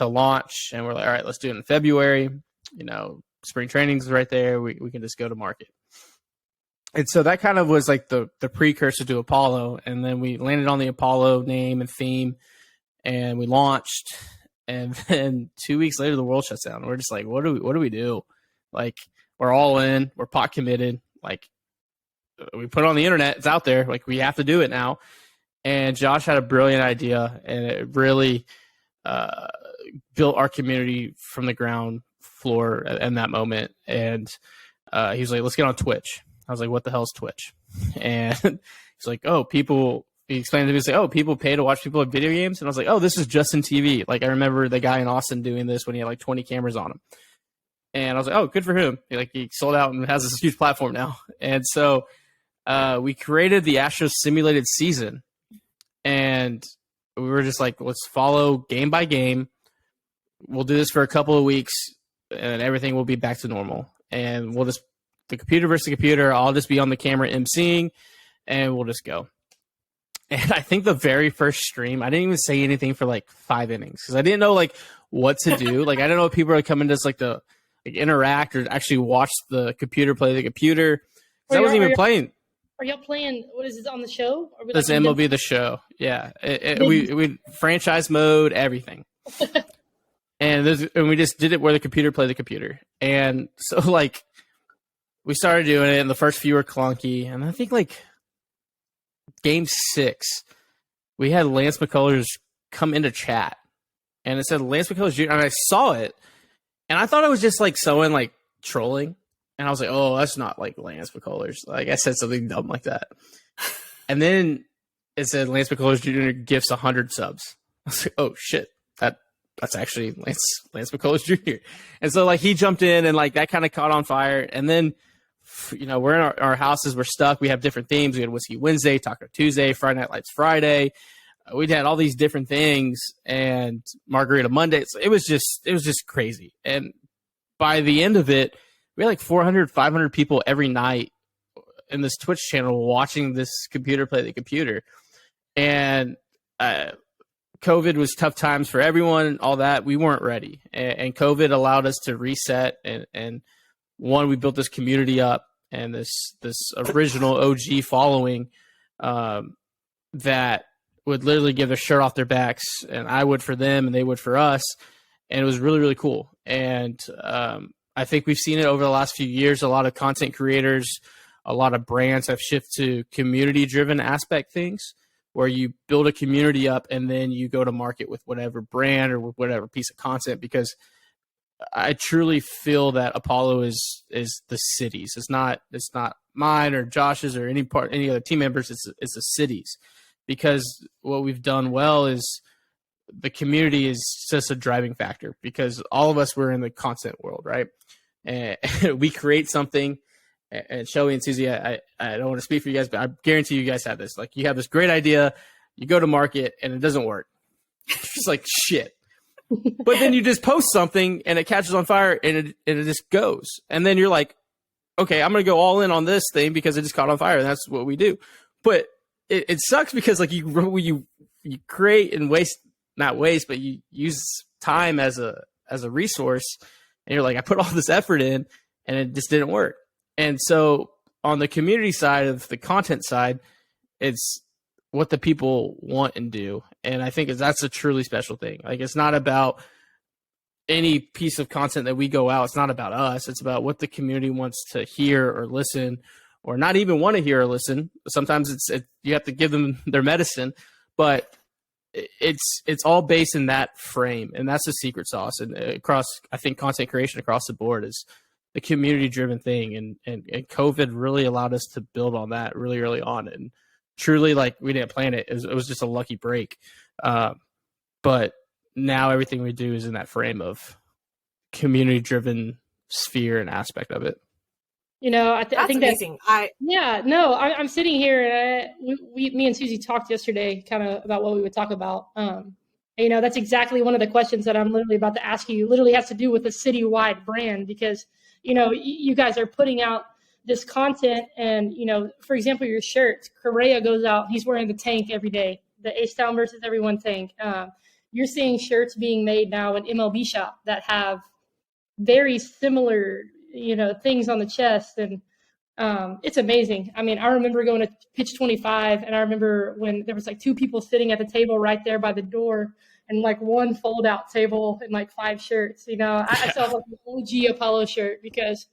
launch. And we're like, all right, let's do it in February. Spring training's right there. We can just go to market. And so that kind of was like the precursor to Apollo. And then we landed on the Apollo name and theme, and we launched. And then 2 weeks later, the world shuts down. We're just like, what do we do? Like, we're all in. We're pot committed. Like, we put it on the internet. It's out there. Like, we have to do it now. And Josh had a brilliant idea, and it really built our community from the ground floor in that moment. And he was like, let's get on Twitch. I was like, what the hell is Twitch? And he's like, he explained to me, he's like, people pay to watch people at video games. And I was like, this is Justin TV. Like, I remember the guy in Austin doing this when he had like 20 cameras on him. And I was like, good for him. He sold out and has this huge platform now. And so we created the Astros simulated season, and we were just like, let's follow game by game. We'll do this for a couple of weeks, and everything will be back to normal. And we'll just, the computer versus the computer, I'll just be on the camera emceeing, and we'll just go. And I think the very first stream, I didn't even say anything for like 5 innings because I didn't know like what to do. Like, I don't know if people are coming to just like interact or actually watch the computer play the computer. I wasn't even playing. Are y'all playing? What is it on the show? That's MLB The Show. Yeah, we franchise mode everything. And we just did it where the computer played the computer. And so, like, we started doing it, and the first few were clunky. And I think, like, game 6, we had Lance McCullers come into chat. And it said Lance McCullers Jr., and I saw it. And I thought it was just, like, someone, like, trolling. And I was like, that's not, like, Lance McCullers. Like, I said something dumb like that. And then it said Lance McCullers Jr. gifts 100 subs. I was like, shit. That's actually Lance McCullers Jr. And so, like, he jumped in, and, like, that kind of caught on fire. And then, we're in our houses. We're stuck. We have different themes. We had Whiskey Wednesday, Taco Tuesday, Friday Night Lights Friday. we'd had all these different things and Margarita Mondays. It was just crazy. And by the end of it, we had like 400, 500 people every night in this Twitch channel watching this computer play the computer. And COVID was tough times for everyone, all that. We weren't ready. And COVID allowed us to reset. And one, we built this community up and this original OG following that would literally give their shirt off their backs. And I would for them and they would for us. And it was really, really cool. And I think we've seen it over the last few years. A lot of content creators, a lot of brands have shifted to community-driven aspect things, where you build a community up and then you go to market with whatever brand or with whatever piece of content. Because I truly feel that Apollo is the cities. It's not mine or Josh's or any other team members. It's the cities, because what we've done well is the community is just a driving factor, because all of us were in the content world, right? And we create something. And Shelby and Suzy, I don't want to speak for you guys, but I guarantee you guys have this. Like, you have this great idea, you go to market, and it doesn't work. It's just like shit. But then you just post something, and it catches on fire, and it just goes. And then you're like, okay, I'm going to go all in on this thing because it just caught on fire, and that's what we do. But it sucks because like you create and not waste, but you use time as a resource, and you're like, I put all this effort in, and it just didn't work. And so on the community side of the content side, it's what the people want and do. And I think that's a truly special thing. Like, it's not about any piece of content that we go out. It's not about us. It's about what the community wants to hear or listen, or not even want to hear or listen. Sometimes you have to give them their medicine, but it's all based in that frame. And that's the secret sauce. And across, I think, content creation across the board is the community-driven thing, and COVID really allowed us to build on that really early on. And truly, like, we didn't plan it. It was just a lucky break. But now everything we do is in that frame of community-driven sphere and aspect of it. You know, I think amazing. I'm sitting here, and me and Suzy talked yesterday kind of about what we would talk about. You know, that's exactly one of the questions that I'm literally about to ask you. It literally has to do with a citywide brand, because you know, you guys are putting out this content, and, you know, for example, your shirts, Correa goes out, he's wearing the tank every day, the H-Town versus everyone tank. You're seeing shirts being made now in MLB shop that have very similar, you know, things on the chest. And it's amazing. I mean, I remember going to Pitch 25, and I remember when there was like 2 people sitting at the table right there by the door, and like one fold out table and like 5 shirts. You know, I saw like an OG Apollo shirt, because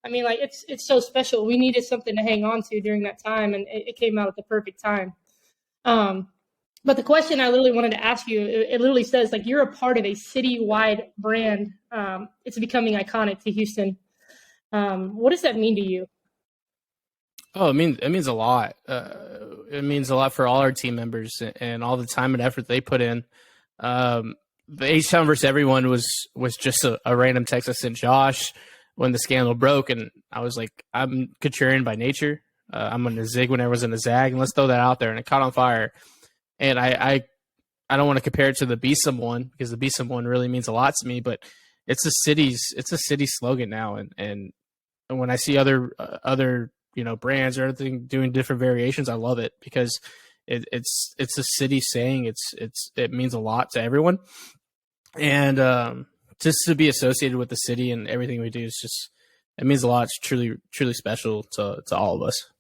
I mean, like, it's so special. We needed something to hang on to during that time, and it came out at the perfect time. But the question I literally wanted to ask you, it literally says, like, you're a part of a citywide brand. It's becoming iconic to Houston. What does that mean to you? Oh, it means a lot. It means a lot for all our team members and all the time and effort they put in. The H-Town versus everyone was just a random text I sent Josh when the scandal broke, and I was like, I'm contrarian by nature. I'm going to zig when everyone's in a zag, and let's throw that out there. And it caught on fire. And I don't want to compare it to the Be Someone, because the Be Someone really means a lot to me, but it's a city slogan now. And when I see other you know, brands or everything doing different variations, I love it, because it's a city saying. It means a lot to everyone. And just to be associated with the city and everything we do is just, it means a lot. It's truly, truly special to all of us.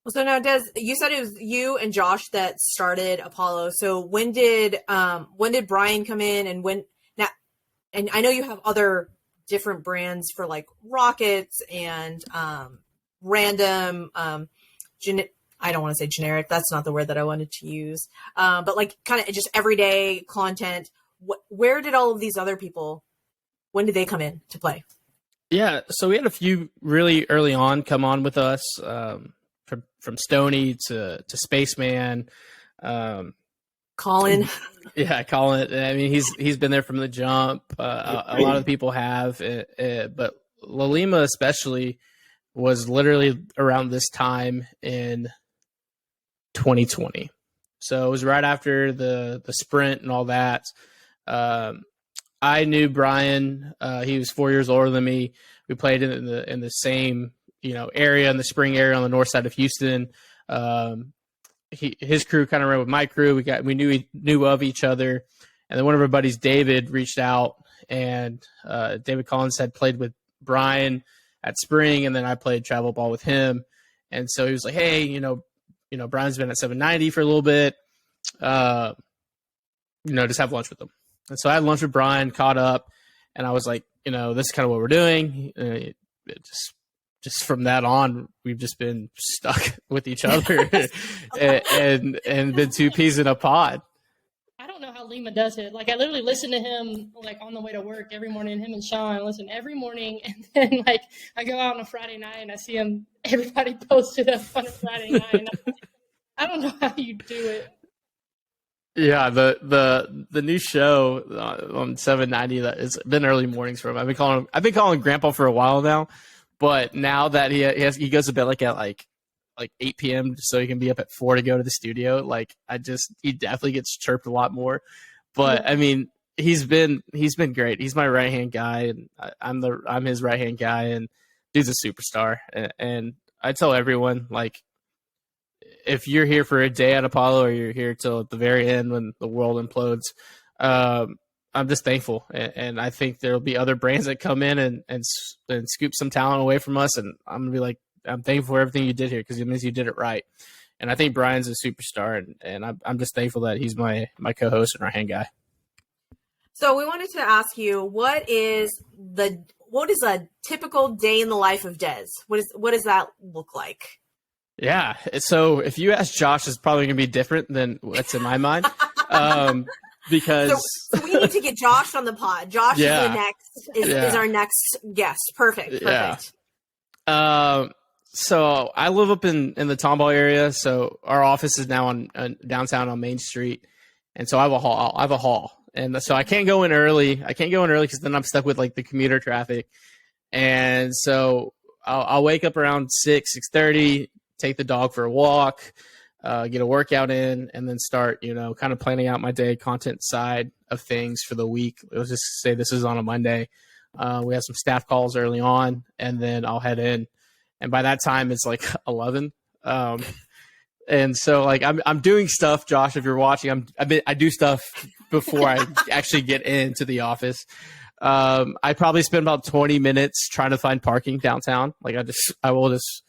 Well, so now, Des, you said it was you and Josh that started Apollo. So when did Brian come in, and and I know you have other different brands for like rockets and random, I don't want to say generic. That's not the word that I wanted to use. But like kind of just everyday content. Where did all of these other people, when did they come in to play? Yeah, so we had a few really early on come on with us, from Stoney to Spaceman, Colin. Yeah, Colin. I mean, he's been there from the jump. A lot of people have, but Lalima especially was literally around this time in 2020. So it was right after the sprint and all that. I knew Brian. He was 4 years older than me. We played in the same area, in the spring area on the north side of Houston. His crew kind of ran with my crew. We knew of each other, and then one of our buddies, David, reached out, and David Collins had played with Brian at spring, and then I played travel ball with him, and so he was like, "Hey, Brian's been at 790 for a little bit. Just have lunch with him." And so I had lunch with Brian, caught up, and I was like, this is kind of what we're doing. Just from that on, we've just been stuck with each other and been two peas in a pod. I don't know how Lima does it. Like, I literally listen to him like on the way to work every morning. Him and Sean listen every morning, and then like I go out on a Friday night and I see him. Everybody posted up on a Friday night. I don't know how you do it. Yeah, the new show on 790 that it's been early mornings for him. I've been calling Grandpa for a while now, but now that he goes to bed at 8 p.m. so he can be up at 4 to go to the studio. Like he definitely gets chirped a lot more. But I mean, he's been great. He's my right hand guy, and I'm his right hand guy, and dude's a superstar. And I tell everyone, like, if you're here for a day at Apollo or you're here till the very end when the world implodes, I'm just thankful. And I think there'll be other brands that come in and scoop some talent away from us. And I'm going to be like, I'm thankful for everything you did here because it means you did it right. And I think Brian's a superstar, and I'm just thankful that he's my co-host and right-hand guy. So we wanted to ask you, what is a typical day in the life of Dez? What does that look like? Yeah. So if you ask Josh, it's probably going to be different than what's in my mind. Because so we need to get Josh on the pod. Josh is our next guest. Perfect. Yeah. So I live up in the Tomball area. So our office is now on downtown on Main Street. And so I have a hall. And so I can't go in early. Because then I'm stuck with like the commuter traffic. And so I'll wake up around 6:30, take the dog for a walk, get a workout in, and then start, kind of planning out my day, content side of things for the week. Let's just say this is on a Monday. We have some staff calls early on, and then I'll head in. And by that time, it's like 11. And so, like, I'm doing stuff, Josh. If you're watching, I do stuff before I actually get into the office. I probably spend about 20 minutes trying to find parking downtown. Like, I will just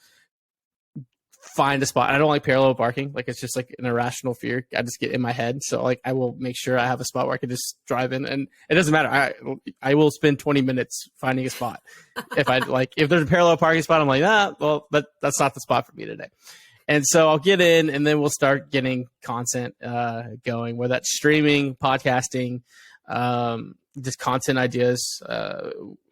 find a spot. I don't like parallel parking. Like, it's just like an irrational fear. I just get in my head. So like, I will make sure I have a spot where I can just drive in, and it doesn't matter. I will spend 20 minutes finding a spot. If there's a parallel parking spot, I'm like, that's not the spot for me today. And so I'll get in, and then we'll start getting content going, whether that's streaming, podcasting, just content ideas.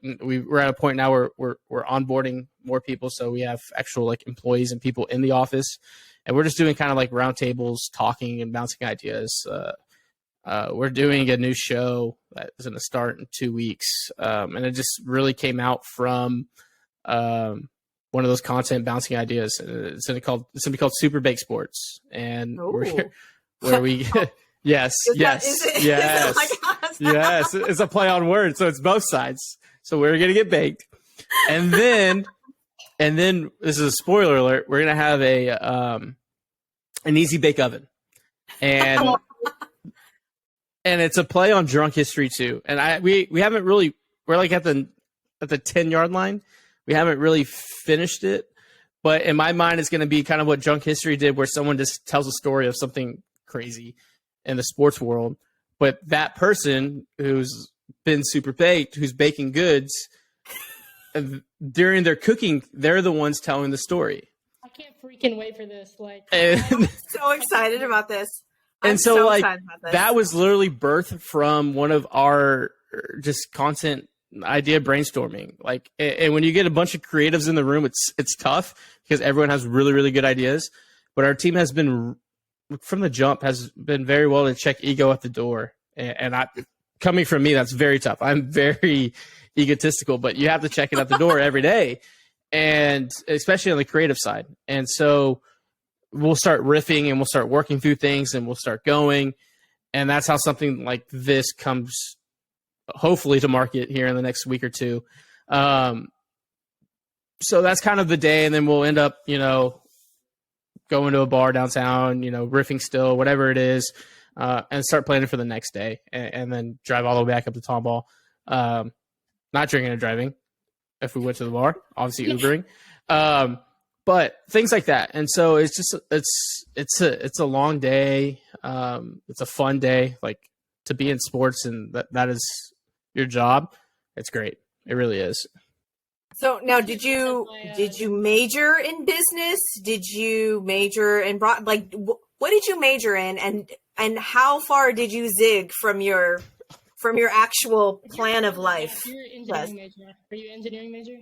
We're at a point now where we're onboarding more people, so we have actual like employees and people in the office, and we're just doing kind of like roundtables, talking and bouncing ideas. We're doing a new show that is going to start in 2 weeks, and it just really came out from one of those content bouncing ideas. It's going to be called Super Bake Sports, and where we. Yes. It's a play on words, so it's both sides. So we're gonna get baked, and then this is a spoiler alert. We're gonna have an easy bake oven, and it's a play on drunk history too. And we haven't really. We're like at the 10-yard line. We haven't really finished it, but in my mind, it's gonna be kind of what drunk history did, where someone just tells a story of something crazy in the sports world, but that person who's been super baked, who's baking goods, during their cooking, they're the ones telling the story. I can't freaking wait for this. I'm so excited about this. That was literally birthed from one of our just content idea brainstorming. Like, and when you get a bunch of creatives in the room, it's tough because everyone has really, really good ideas, but our team has been from the jump has been very well to check ego at the door. And coming from me, that's very tough. I'm very egotistical, but you have to check it at the door every day. And especially on the creative side. And so we'll start riffing and we'll start working through things and we'll start going. And that's how something like this comes hopefully to market here in the next week or two. So that's kind of the day. And then we'll end up, going to a bar downtown, riffing still, whatever it is, and start planning for the next day and then drive all the way back up to Tomball. Not drinking and driving if we went to the bar, obviously Ubering. But things like that. And so it's just, it's a long day. It's a fun day, like to be in sports and that is your job. It's great. It really is. So now, did you major in business? Did you major in what did you major in, and how far did you zig from your actual plan of life? You're an engineering major. Are you an engineering major?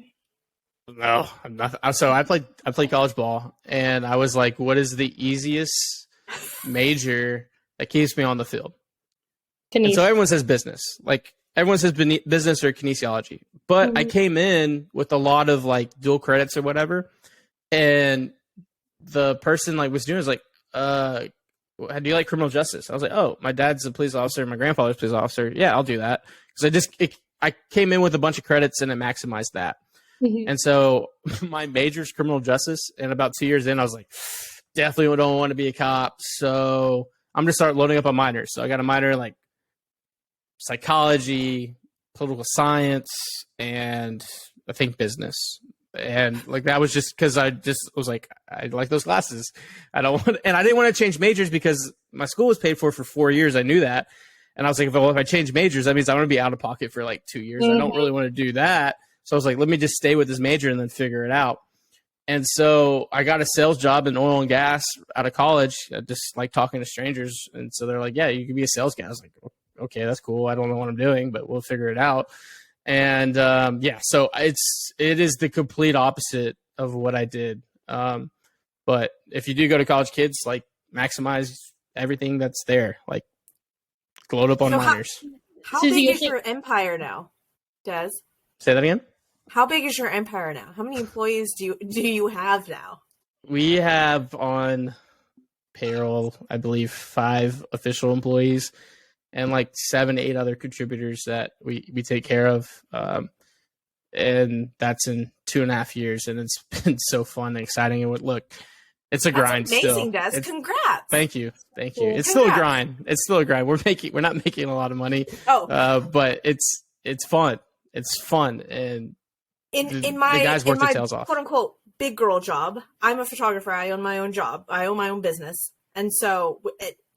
No, I'm not. So I played college ball, and I was like, what is the easiest major that keeps me on the field? And so everyone says business. Like everyone says business or kinesiology. But I came in with a lot of like dual credits or whatever. And the person was doing was like, do you like criminal justice? I was like, oh, my dad's a police officer. My grandfather's a police officer. Yeah, I'll do that. Because I came in with a bunch of credits and it maximized that. Mm-hmm. And so my major's criminal justice. And about 2 years in, I was like, definitely don't want to be a cop. So I'm going to start loading up on minors. So I got a minor in psychology, political science, and I think business. And that was just because I just was like, I like those classes. I didn't want to change majors because my school was paid for 4 years. I knew that. And I was like, well, if I change majors, that means I'm going to be out of pocket for 2 years. Mm-hmm. I don't really want to do that. So I was like, let me just stay with this major and then figure it out. And so I got a sales job in oil and gas out of college. I just like talking to strangers. And so they're like, yeah, you can be a sales guy. I was like, okay, that's cool. I don't know what I'm doing, but we'll figure it out. And so it is the complete opposite of what I did. But if you do go to college, kids, maximize everything that's there, load up on minors. How big is your empire now, Des? Say that again. How big is your empire now? How many employees do you have now? We have on payroll, I believe, 5 official employees and 7 to 8 other contributors that we take care of. And that's in 2.5 years. And it's been so fun and exciting. And look, it's a grind amazing, still. Des. Congrats. Thank you. It's still a grind. We're not making a lot of money. But it's fun. It's fun. And in my quote unquote big girl job, I'm a photographer. I own my own job. I own my own business. And so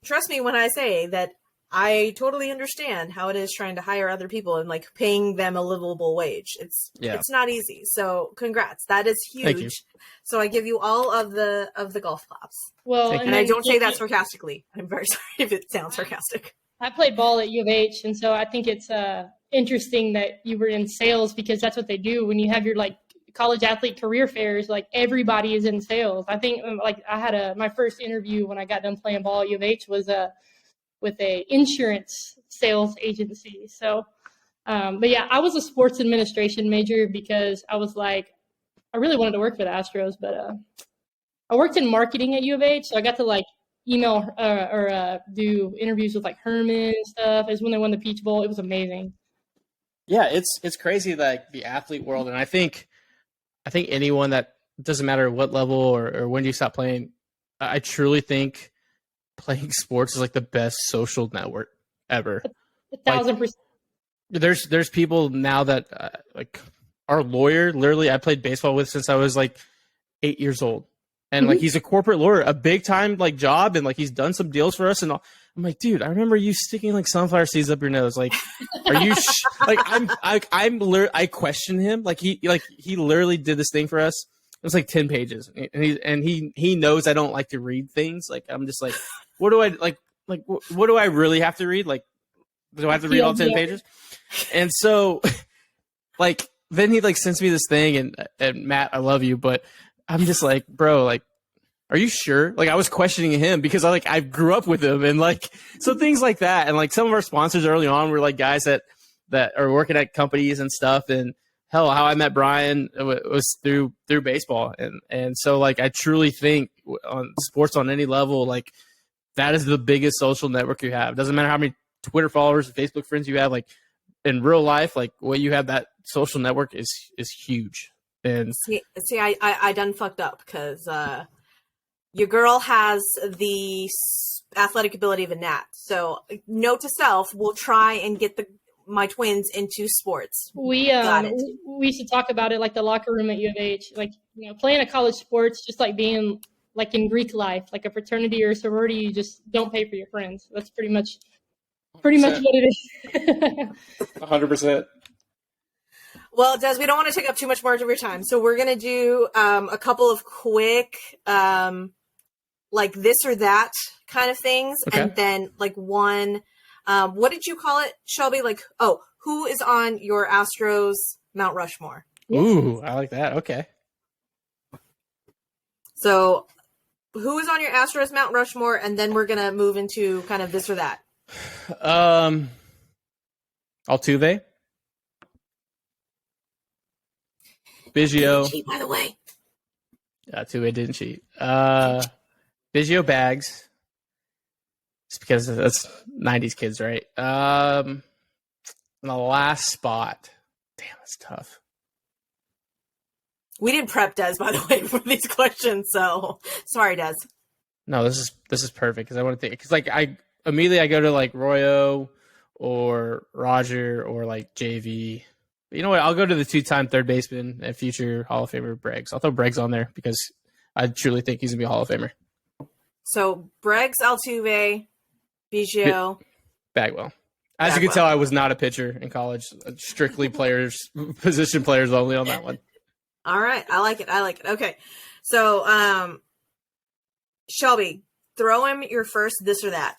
trust me when I say that I totally understand how it is trying to hire other people and paying them a livable wage. It's not easy. So congrats. That is huge. So I give you all of the golf claps. Well, and I don't say that sarcastically. I'm very sorry if it sounds sarcastic. I played ball at U of H, and so I think it's interesting that you were in sales because that's what they do when you have your college athlete career fairs. Everybody is in sales. I think I had my first interview when I got done playing ball at U of H was with a insurance sales agency. So, but yeah, I was a sports administration major because I was I really wanted to work for the Astros, but I worked in marketing at U of H, so I got to email or do interviews with Herman and stuff. It was when they won the Peach Bowl. It was amazing. Yeah, it's crazy the athlete world, and I think anyone that doesn't matter what level or when you stop playing, I truly think playing sports is the best social network ever. 1,000%. There's people now that our lawyer, literally I played baseball with since I was 8 years old. And he's a corporate lawyer, a big time job, and he's done some deals for us and all. I'm like, dude, I remember you sticking sunflower seeds up your nose. Are you I question him. He literally did this thing for us. It was 10 pages. And he knows I don't like to read things. I'm just what do I what do I really have to read? Do I have to read all 10 pages? And so then he sends me this thing and Matt, I love you, but I'm just bro, are you sure? I was questioning him because I grew up with him and so things like that. And some of our sponsors early on were guys that are working at companies and stuff. And hell, how I met Brian was through baseball, and so like I truly think on sports on any level, like that is the biggest social network you have. Doesn't matter how many Twitter followers and Facebook friends you have, like in real life, like what you have, that social network is huge. And see, I done fucked up because your girl has the athletic ability of a gnat. So note to self, we'll try and get my twins into sports. We used to talk about it like the locker room at U of H, like, you know, playing a college sports, just like being like in Greek life, like a fraternity or a sorority. You just don't pay for your friends. That's pretty much what it is. 100%. Well, Des, we don't want to take up too much more of your time, so we're gonna do a couple of quick like this or that kind of things, okay. And then like one. What did you call it, Shelby? Like, who is on your Astros Mount Rushmore? Ooh, I like that. Okay. So, who is on your Astros Mount Rushmore? And then we're gonna move into kind of this or that. Altuve, Biggio. Cheat, by the way. Altuve didn't cheat. Biggio, Bags. Just because that's 90s kids, right? In the last spot. Damn, that's tough. We didn't prep Des, by the way, for these questions, so sorry, Des. No, this is perfect because I want to think, because like I go to like Royo or Roger or like JV. But you know what? I'll go to the 2-time third baseman and future Hall of Famer Breggs. I'll throw Breggs on there because I truly think he's gonna be a Hall of Famer. So Breggs, Altuve, Biggio, Bagwell. As you can tell, I was not a pitcher in college. Strictly position players only on that one. All right. I like it. Okay. So, Shelby, throw him your first this or that.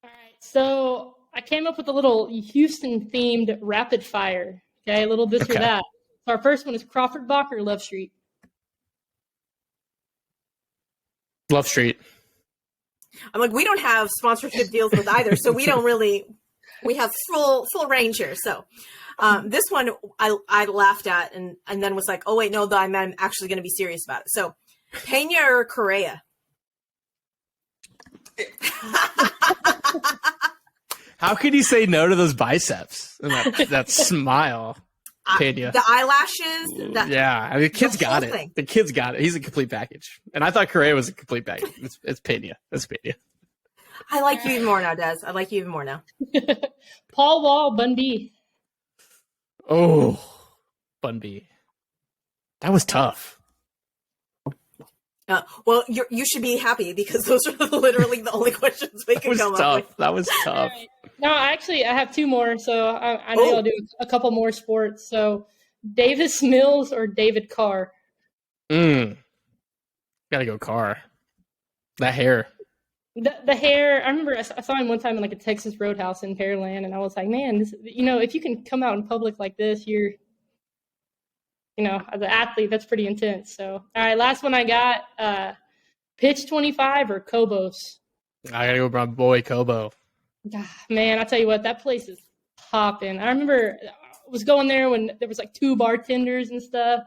All right. So I came up with a little Houston-themed rapid fire. Okay, a little this or that. So our first one is Crawford Bach or Love Street? Love Street. I'm like, we don't have sponsorship deals with either, so we have full range here. So this one I laughed at and then was like, oh wait, no, I'm actually going to be serious about it. So Pena or Correa? How could you say no to those biceps and that smile? Pena. The eyelashes. Yeah, I mean, the kid's got it. Thing. The kid's got it. He's a complete package. And I thought Correa was a complete package. It's Pena. It's Pena. I like you even more now, Des. I like you even more now. Paul Wall, Bun B. Oh, Bun B. That was tough. Well, you should be happy because those are literally the only questions we can come up with. That was tough. Right. No, I have two more, so I know I'll do a couple more sports. So, Davis Mills or David Carr? Gotta go Carr. That hair. The hair. I remember I saw him one time in like a Texas Roadhouse in Pearland, and I was like, man, this, if you can come out in public like this, you're, as an athlete, that's pretty intense. So, all right, last one I got, Pitch 25 or Cobos? I gotta go with my boy Cobo. Man, I'll tell you what, that place is popping. I remember I was going there when there was like 2 bartenders and stuff.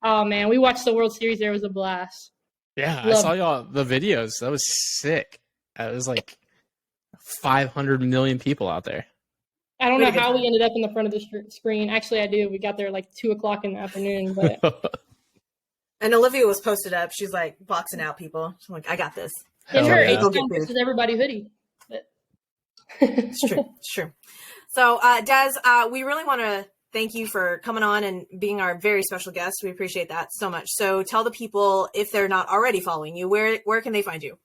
Oh man, we watched the World Series there. It was a blast. Yeah, I saw y'all the videos. That was sick. It was like 500 million people out there. I don't know how we ended up in the front of the screen. Actually, I do. We got there like 2:00 in the afternoon. But and Olivia was posted up. She's like boxing out people. She's like, I got this. In her H-Town versus everybody hoodie. But... It's true. It's true. So, Des, we really want to thank you for coming on and being our very special guest. We appreciate that so much. So tell the people, if they're not already following you, where can they find you?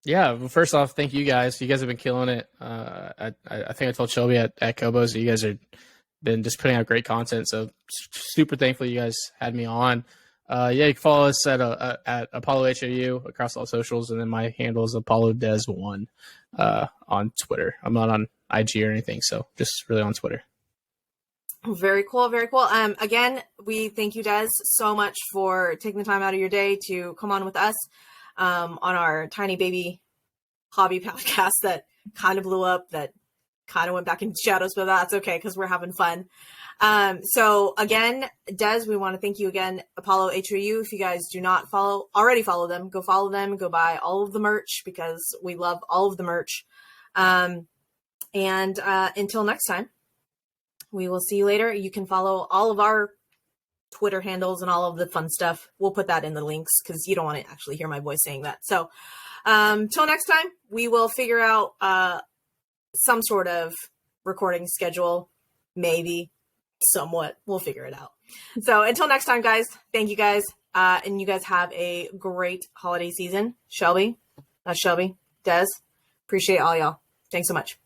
Yeah, well, first off, thank you guys. You guys have been killing it. I think I told Shelby at Kobo's that you guys have been just putting out great content. So super thankful you guys had me on. You can follow us at ApolloHOU across all socials, and then my handle is ApolloDez1 on Twitter. I'm not on IG or anything, so just really on Twitter. Very cool. Very cool. Again, we thank you, Des, so much for taking the time out of your day to come on with us on our tiny baby hobby podcast that kind of blew up, that kind of went back into shadows, but that's okay because we're having fun. So again, Des, we want to thank you again, Apollo HOU. If you guys do not already follow them, go follow them, go buy all of the merch because we love all of the merch. And until next time, we will see you later. You can follow all of our Twitter handles and all of the fun stuff. We'll put that in the links because you don't want to actually hear my voice saying that. So till next time, we will figure out some sort of recording schedule, maybe. Somewhat. We'll figure it out. So until next time, guys, thank you guys. And you guys have a great holiday season. Shelby, Des, appreciate all y'all. Thanks so much.